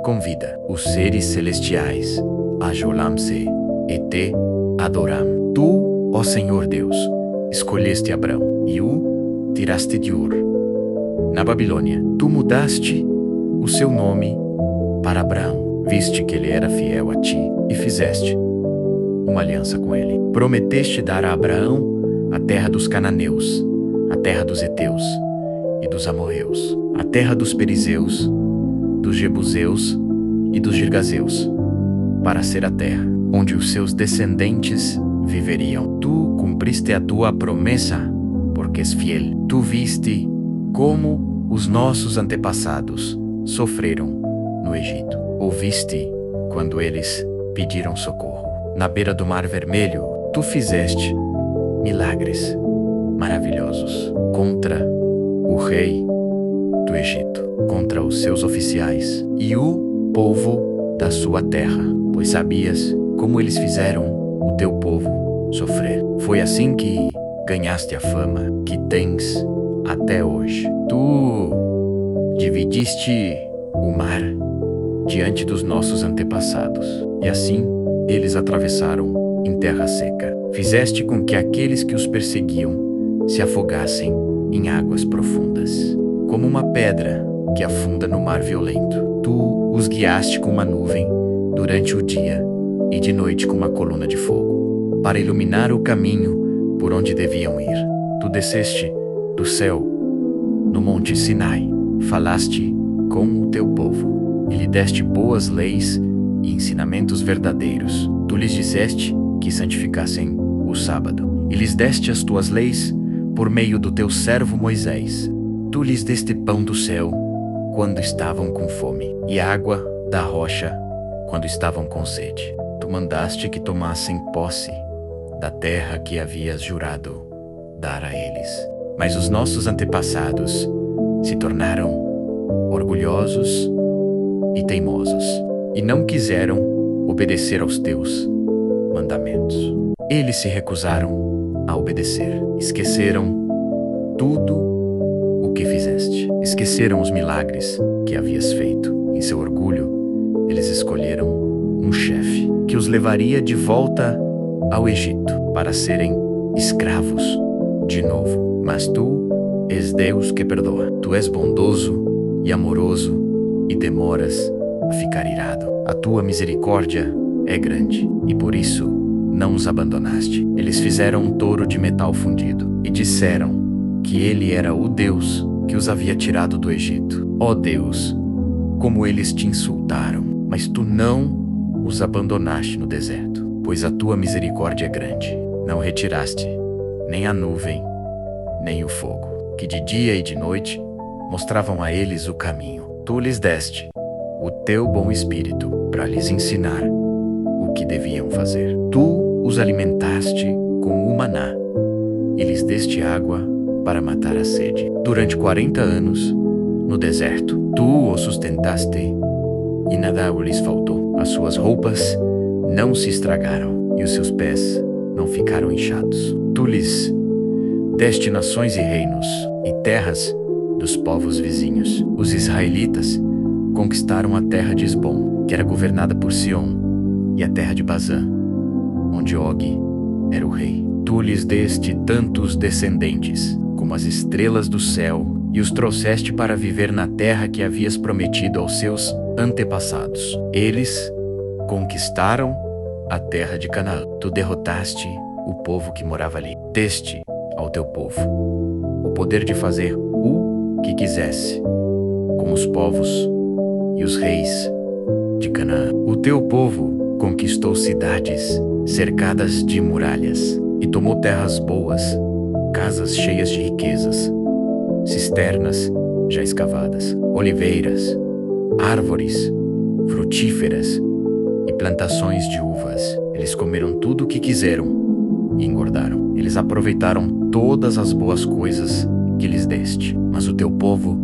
com vida. Os seres celestiais ajolam-se e te adoram. Tu, ó Senhor Deus, escolheste Abrão e o tiraste de Ur, na Babilônia. Tu mudaste o seu nome para Abraão, viste que ele era fiel a ti e fizeste uma aliança com ele. Prometeste dar a Abraão a terra dos cananeus, a terra dos heteus e dos amorreus, a terra dos perizeus, dos jebuseus e dos girgazeus, para ser a terra onde os seus descendentes viveriam. Tu cumpriste a tua promessa, porque és fiel. Tu viste como os nossos antepassados sofreram no Egito. Ouviste quando eles pediram socorro. Na beira do Mar Vermelho, tu fizeste milagres maravilhosos contra o rei do Egito, contra os seus oficiais e o povo da sua terra, pois sabias como eles fizeram o teu povo sofrer. Foi assim que ganhaste a fama que tens até hoje. Tu dividiste o mar diante dos nossos antepassados, e assim eles atravessaram em terra seca. Fizeste com que aqueles que os perseguiam se afogassem em águas profundas, como uma pedra que afunda no mar violento. Tu os guiaste com uma nuvem durante o dia e de noite com uma coluna de fogo, para iluminar o caminho por onde deviam ir. Tu desceste do céu no monte Sinai, falaste com o teu povo e lhe deste boas leis e ensinamentos verdadeiros. Tu lhes disseste que santificassem o sábado e lhes deste as tuas leis por meio do teu servo Moisés. Tu lhes deste pão do céu quando estavam com fome, e água da rocha quando estavam com sede. Tu mandaste que tomassem posse da terra que havias jurado dar a eles. Mas os nossos antepassados se tornaram orgulhosos e teimosos, e não quiseram obedecer aos teus mandamentos. Eles se recusaram a obedecer. Esqueceram tudo o que fizeste. Esqueceram os milagres que havias feito. Em seu orgulho, eles escolheram um chefe que os levaria de volta ao Egito para serem escravos de novo. Mas tu és Deus que perdoa. Tu és bondoso e amoroso e demoras a ficar irado. A tua misericórdia é grande e por isso não os abandonaste. Eles fizeram um touro de metal fundido e disseram que ele era o Deus que os havia tirado do Egito. Ó Deus, como eles te insultaram, mas tu não os abandonaste no deserto, pois a tua misericórdia é grande. Não retiraste nem a nuvem, nem o fogo, que de dia e de noite mostravam a eles o caminho. Tu lhes deste o teu bom espírito para lhes ensinar o que deviam fazer. Tu os alimentaste com o maná e lhes deste água para matar a sede. Durante 40 anos, no deserto, tu os sustentaste e nada lhes faltou. As suas roupas não se estragaram e os seus pés não ficaram inchados. Tu lhes deste nações e reinos e terras dos povos vizinhos. Os israelitas conquistaram a terra de Esbom, que era governada por Sion, e a terra de Bazã, onde Og era o rei. Tu lhes deste tantos descendentes como as estrelas do céu e os trouxeste para viver na terra que havias prometido aos seus antepassados. Eles conquistaram a terra de Canaã. Tu derrotaste o povo que morava ali. Deste ao teu povo o poder de fazer o que quisesse com os povos e os reis de Canaã. O teu povo conquistou cidades cercadas de muralhas e tomou terras boas, casas cheias de riquezas, cisternas já escavadas, oliveiras, árvores frutíferas e plantações de uvas. Eles comeram tudo o que quiseram e engordaram. Eles aproveitaram todas as boas coisas que lhes deste. Mas o teu povo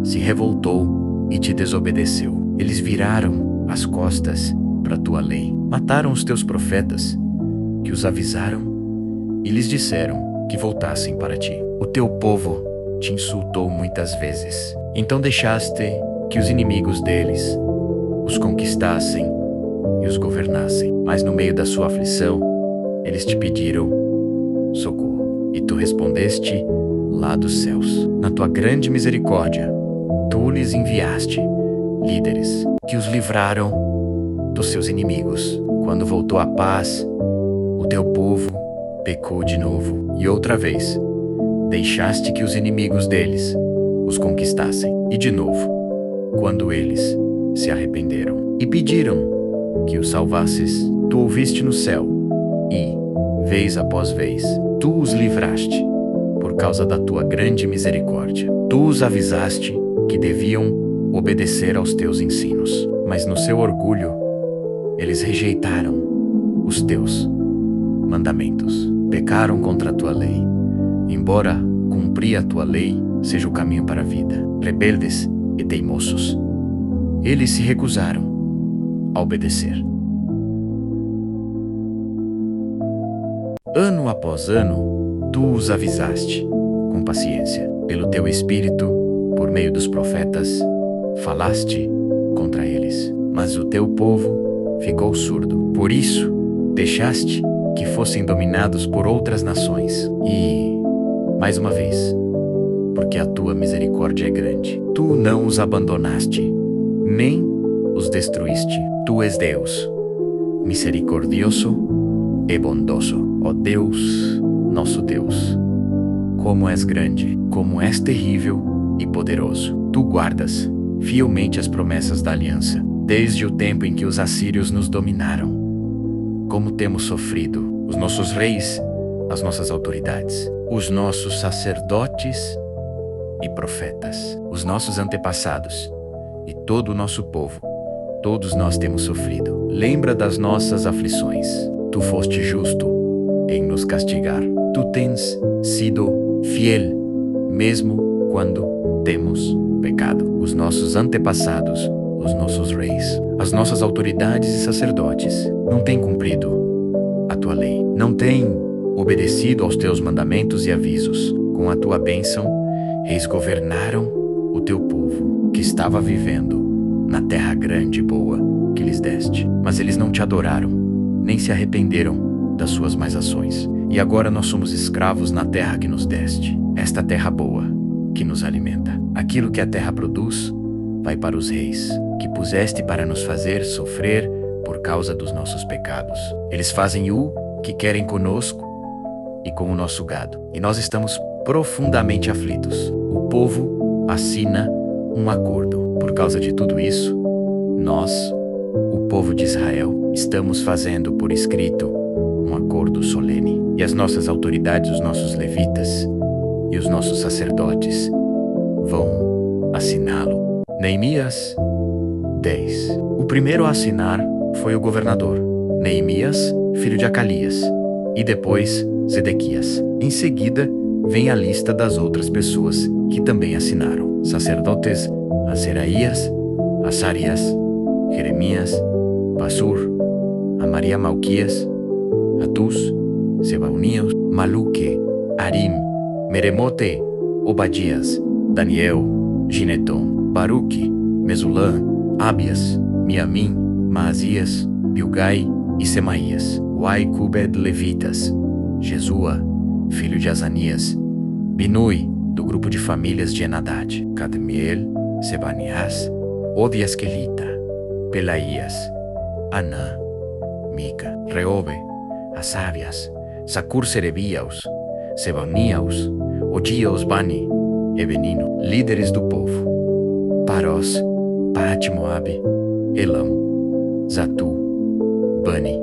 se revoltou e te desobedeceu. Eles viraram as costas para a tua lei. Mataram os teus profetas, que os avisaram e lhes disseram que voltassem para ti. O teu povo te insultou muitas vezes. Então deixaste que os inimigos deles os conquistassem e os governassem. Mas no meio da sua aflição, eles te pediram socorro. E tu respondeste lá dos céus. Na tua grande misericórdia, tu lhes enviaste líderes que os livraram dos seus inimigos. Quando voltou a paz, o teu povo pecou de novo. E outra vez, deixaste que os inimigos deles os conquistassem. E de novo, quando eles se arrependeram e pediram que os salvasses, tu ouviste no céu e, vez após vez, tu os livraste por causa da tua grande misericórdia. Tu os avisaste que deviam obedecer aos teus ensinos, mas no seu orgulho eles rejeitaram os teus mandamentos. Pecaram contra a tua lei, embora cumprir a tua lei seja o caminho para a vida. Rebeldes e teimosos, eles se recusaram a obedecer. Ano após ano, tu os avisaste com paciência. Pelo teu espírito, por meio dos profetas, falaste contra eles. Mas o teu povo ficou surdo. Por isso, deixaste que fossem dominados por outras nações. E, mais uma vez, porque a tua misericórdia é grande, tu não os abandonaste, nem os destruíste. Tu és Deus, misericordioso e bondoso. Ó Deus, nosso Deus, como és grande, como és terrível e poderoso. Tu guardas fielmente as promessas da aliança, desde o tempo em que os assírios nos dominaram. Como temos sofrido, os nossos reis as nossas autoridades, os nossos sacerdotes e profetas, os nossos antepassados e todo o nosso povo. Todos nós temos sofrido. Lembra das nossas aflições. Tu foste justo em nos castigar. Tu tens sido fiel, mesmo quando temos pecado. Os nossos antepassados, os nossos reis, as nossas autoridades e sacerdotes não têm cumprido a tua lei, não têm obedecido aos teus mandamentos e avisos. Com a tua bênção, eles governaram o teu povo, que estava vivendo na terra grande e boa que lhes deste. Mas eles não te adoraram, nem se arrependeram das suas más ações. E agora nós somos escravos na terra que nos deste, esta terra boa que nos alimenta. Aquilo que a terra produz vai para os reis, que puseste para nos fazer sofrer por causa dos nossos pecados. Eles fazem o que querem conosco e com o nosso gado. E nós estamos profundamente aflitos. O povo assina um acordo. Por causa de tudo isso, nós, o povo de Israel, estamos fazendo por escrito um acordo solene. E as nossas autoridades, os nossos levitas e os nossos sacerdotes vão assiná-lo. Neemias 10. O primeiro a assinar foi o governador, Neemias, filho de Acalias, e depois Zedequias. Em seguida, vem a lista das outras pessoas que também assinaram. Sacerdotes a Seraías, a Sarias, Jeremias, Pasur, a Maria Malquias, a Tus, Sebaunias, Maluque, Arim, Meremote, Obadias, Daniel, Gineton, Baruque, Mesulã, Ábias, Miamim, Maazias, Bilgai e Semaías, Uai-Cubed levitas, Jesua, filho de Azanias, Binui, do grupo de famílias de Enadad, Cadmiel, Sebanias, Odiasquelita, Pelaías, Anã, Mica, Reobe, Asabias, Sacur Serebiaus, Sebaniaus, Odiaos Bani, Ebenino, líderes do povo, Parós, Paate Moabe, Elam, Zatu, Bani,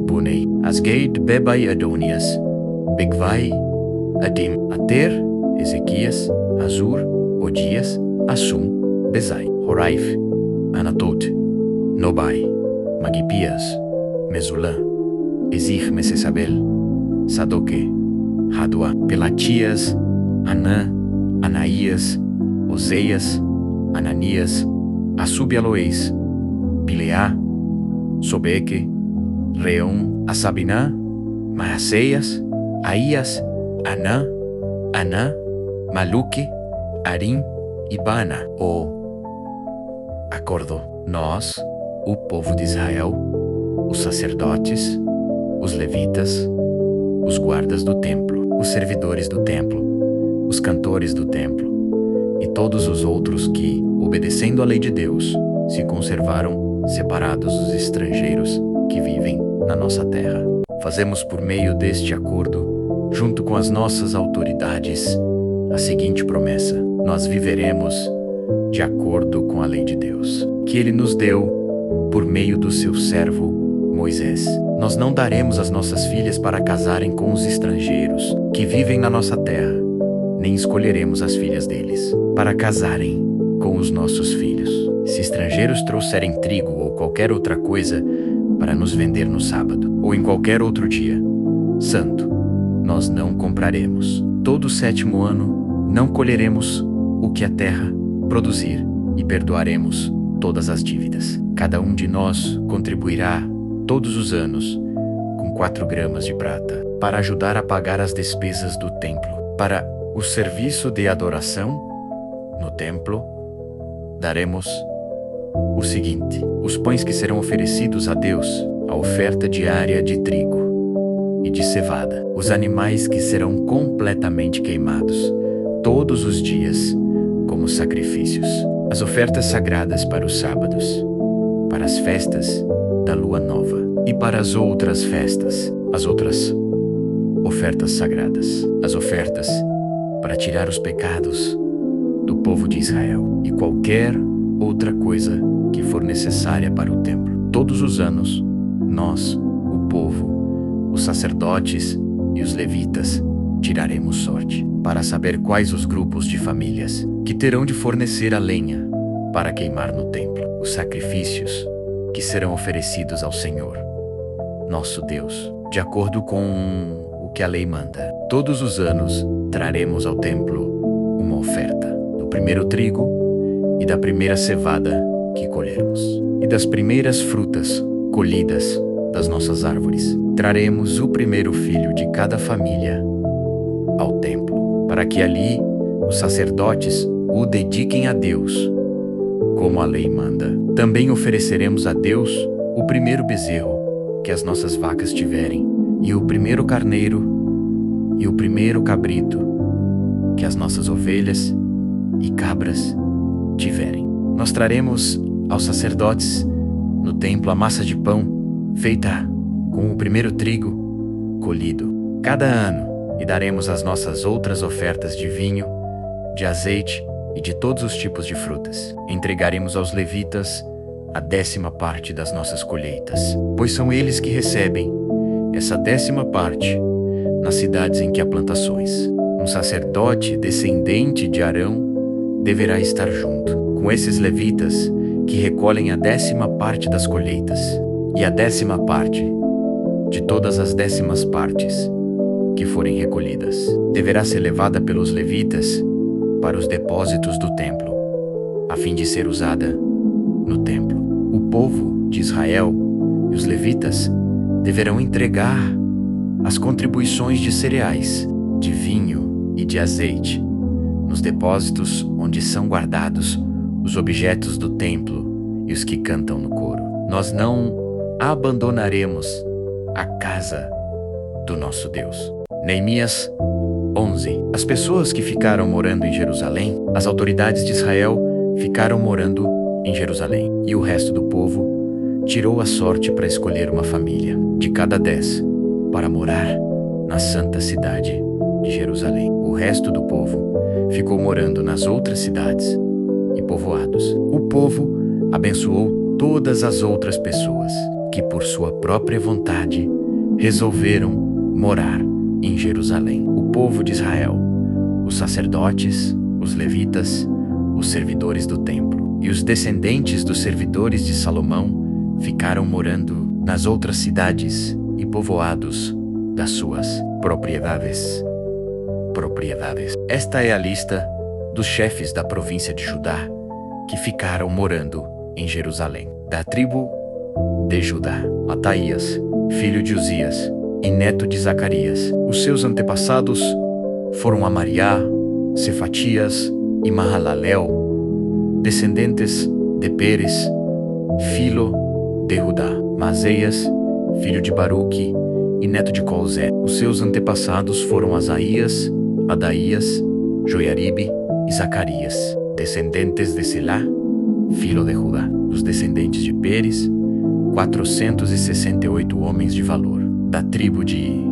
Bunei, Asgeid, Bebai Adonias, Bigvai, Adim, Ater, Ezequias, Azur, Odias, Assum, Bezai, Horaif, Anatot, Nobai, Magipias, Mesulã, Ezir Mesesabel, Sadoque, Hadua, Pelatias, Anã, Anaías, Oseias, Ananias, Asubialoeis, Pileá, Sobeque, Reum, Asabinã, Maaseias, Aías, Anã, Maluque, Arim e Bana. Acordo. Nós, o povo de Israel, os sacerdotes, os levitas, os guardas do templo, os servidores do templo, os cantores do templo e todos os outros que, obedecendo à lei de Deus, se conservaram separados dos estrangeiros que vivem na nossa terra. Fazemos por meio deste acordo, junto com as nossas autoridades, a seguinte promessa: nós viveremos de acordo com a lei de Deus, que Ele nos deu por meio do seu servo Moisés. Nós não daremos as nossas filhas para casarem com os estrangeiros que vivem na nossa terra, nem escolheremos as filhas deles para casarem com os nossos filhos. Se estrangeiros trouxerem trigo ou qualquer outra coisa para nos vender no sábado ou em qualquer outro dia santo, nós não compraremos. Todo o 7º ano não colheremos o que a terra produzir e perdoaremos todas as dívidas. Cada um de nós contribuirá todos os anos com 4 gramas de prata para ajudar a pagar as despesas do templo. Para o serviço de adoração no templo, daremos o seguinte: os pães que serão oferecidos a Deus, a oferta diária de trigo e de cevada, os animais que serão completamente queimados todos os dias como sacrifícios, as ofertas sagradas para os sábados, para as festas da lua nova e para as outras festas, as outras ofertas sagradas, as ofertas para tirar os pecados do povo de Israel e qualquer outra coisa que for necessária para o templo. Todos os anos, nós, o povo, os sacerdotes e os levitas tiraremos sorte, para saber quais os grupos de famílias que terão de fornecer a lenha para queimar no templo, os sacrifícios que serão oferecidos ao Senhor, nosso Deus, de acordo com o que a lei manda. Todos os anos traremos ao templo uma oferta do primeiro trigo e da primeira cevada que colhermos, e das primeiras frutas colhidas das nossas árvores. Traremos o primeiro filho de cada família ao templo, para que ali os sacerdotes o dediquem a Deus, como a lei manda. Também ofereceremos a Deus o primeiro bezerro que as nossas vacas tiverem, e o primeiro carneiro e o primeiro cabrito que as nossas ovelhas e cabras tiverem. Nós traremos aos sacerdotes no templo a massa de pão feita com o primeiro trigo colhido cada ano, e daremos as nossas outras ofertas de vinho, de azeite e de todos os tipos de frutas. Entregaremos aos levitas a 10ª parte das nossas colheitas, pois são eles que recebem essa 10ª parte nas cidades em que há plantações. Um sacerdote descendente de Arão deverá estar junto com esses levitas que recolhem a 10ª parte das colheitas, e a 10ª parte de todas as 10º partes que forem recolhidas deverá ser levada pelos levitas para os depósitos do templo, a fim de ser usada no templo. O povo de Israel e os levitas deverão entregar as contribuições de cereais, de vinho e de azeite nos depósitos onde são guardados os objetos do templo e os que cantam no coro. Nós não abandonaremos a casa do nosso Deus. Neemias 11. As pessoas que ficaram morando em Jerusalém, as autoridades de Israel ficaram morando em Jerusalém, e o resto do povo tirou a sorte para escolher uma família de cada 10 para morar na santa cidade de Jerusalém. O resto do povo ficou morando nas outras cidades e povoados. O povo abençoou todas as outras pessoas que, por sua própria vontade, resolveram morar em Jerusalém. O povo de Israel, os sacerdotes, os levitas, os servidores do templo e os descendentes dos servidores de Salomão ficaram morando nas outras cidades e povoados das suas propriedades. Esta é a lista dos chefes da província de Judá que ficaram morando em Jerusalém. Da tribo de Judá, Ataías, filho de Uzias e neto de Zacarias. Os seus antepassados foram Amariá, Cefatias e Mahalalel, descendentes de Pérez, filho de Judá. Maseias, filho de Baruque e neto de Colzé. Os seus antepassados foram Asaías, Adaías, Joiaribe e Zacarias, descendentes de Selá, filho de Judá. Os descendentes de Pérez, 468 homens de valor. Da tribo de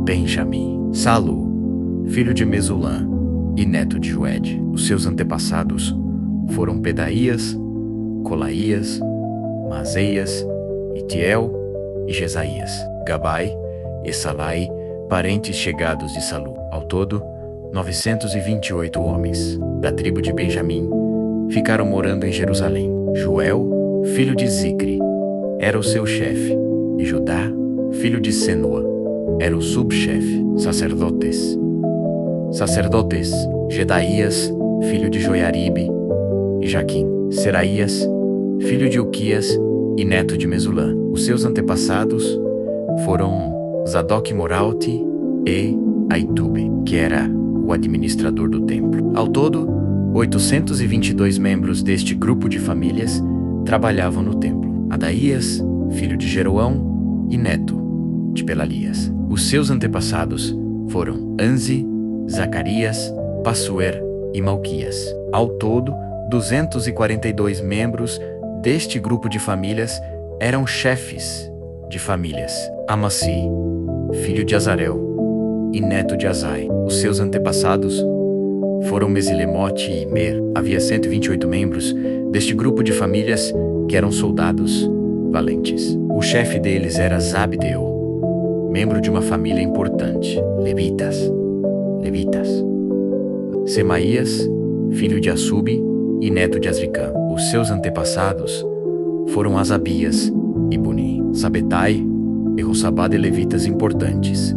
Benjamim, Salu, filho de Mesulã e neto de Joed. Os seus antepassados foram Pedaías, Colaías, Maseias, Itiel e Jesaías, Gabai e Salai, parentes chegados de Salu. Ao todo, 928 homens da tribo de Benjamim ficaram morando em Jerusalém. Joel, filho de Zicri, era o seu chefe, e Judá, filho de Senua, era o subchefe. Sacerdotes, Gedaías, filho de Joiaribe e Jaquim. Seraías, filho de Uquias e neto de Mesulã. Os seus antepassados foram Zadok Moraute e Aitube, que era o administrador do templo. Ao todo, 822 membros deste grupo de famílias trabalhavam no templo. Adaías, filho de Jeroão e neto de Pelalias. Os seus antepassados foram Anzi, Zacarias, Passuer e Malquias. Ao todo, 242 membros deste grupo de famílias eram chefes de famílias. Amassi, filho de Azarel e neto de Azai. Os seus antepassados foram Mesilemote e Mer. Havia 128 membros deste grupo de famílias que eram soldados valentes. O chefe deles era Zabdeu, membro de uma família importante, levitas. Semaías, filho de Assube e neto de Azricã. Os seus antepassados foram Asabias e Buni, Sabetai e Rossabá, levitas importantes,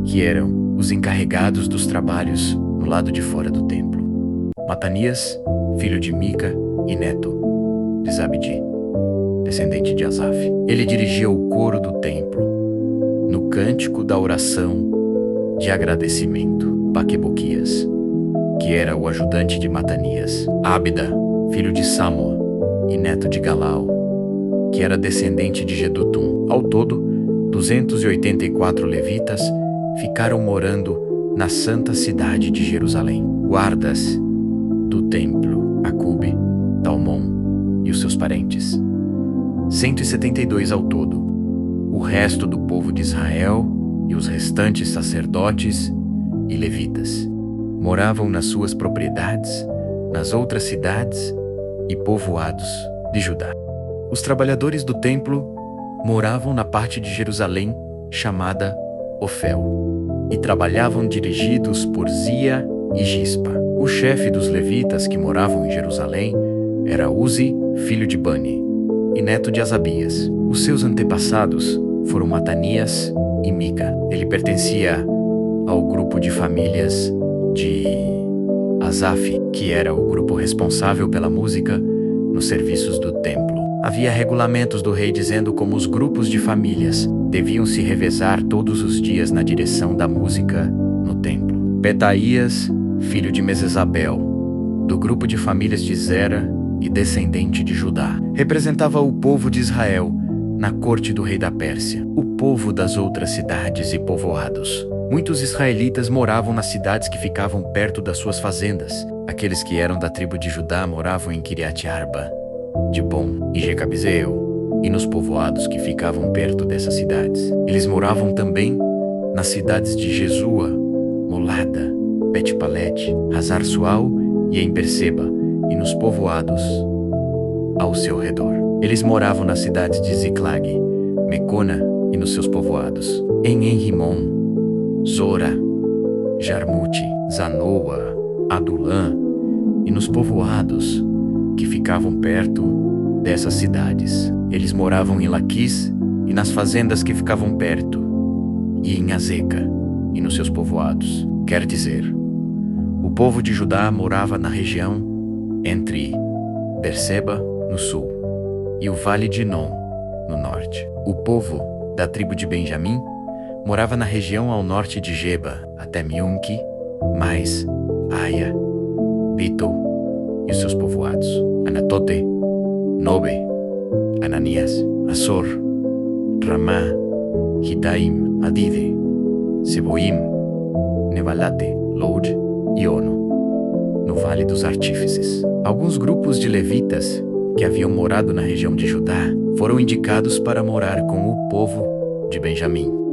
que eram os encarregados dos trabalhos no lado de fora do templo. Matanias, filho de Mica e neto de Zabdi, descendente de Asaf. Ele dirigia o coro do templo no cântico da oração de agradecimento. Baquebuquias, que era o ajudante de Matanias. Ábida, filho de Samua e neto de Galal, que era descendente de Gedutum. Ao todo, 284 levitas ficaram morando na santa cidade de Jerusalém. Guardas do templo, Acube, Talmon e os seus parentes. 172 ao todo. O resto do povo de Israel e os restantes sacerdotes e levitas moravam nas suas propriedades, nas outras cidades e povoados de Judá. Os trabalhadores do templo moravam na parte de Jerusalém chamada Ofel e trabalhavam dirigidos por Zia e Gispa. O chefe dos levitas que moravam em Jerusalém era Uzi, filho de Bani e neto de Asabias. Os seus antepassados foram Matanias e Mica. Ele pertencia ao grupo de famílias de Asaf, que era o grupo responsável pela música nos serviços do templo. Havia regulamentos do rei dizendo como os grupos de famílias deviam se revezar todos os dias na direção da música no templo. Petaías, filho de Mesesabel, do grupo de famílias de Zera e descendente de Judá, representava o povo de Israel na corte do rei da Pérsia, o povo das outras cidades e povoados. Muitos israelitas moravam nas cidades que ficavam perto das suas fazendas. Aqueles que eram da tribo de Judá moravam em Kiriat Arba, Dibon e Jecabzeel, e nos povoados que ficavam perto dessas cidades. Eles moravam também nas cidades de Jesua, Molada, Bet-Palet, Hazar-Sual e em Berseba, e nos povoados ao seu redor. Eles moravam nas cidades de Ziklag, Mecona e nos seus povoados, em Enrimon, Zora, Jarmute, Zanoa, Adulã e nos povoados que ficavam perto dessas cidades. Eles moravam em Laquis e nas fazendas que ficavam perto, e em Azeca e nos seus povoados. Quer dizer, o povo de Judá morava na região entre Berseba, no sul, e o Vale de Non, no norte. O povo da tribo de Benjamim morava na região ao norte de Geba, até Miunki, mais Aia, Betel e os seus povoados. Anatote, Nobe, Ananias, Assor, Ramá, Hitaim, Adide, Seboim, Nebalate, Lod e Ono, no Vale dos Artífices. Alguns grupos de levitas que haviam morado na região de Judá foram indicados para morar com o povo de Benjamim.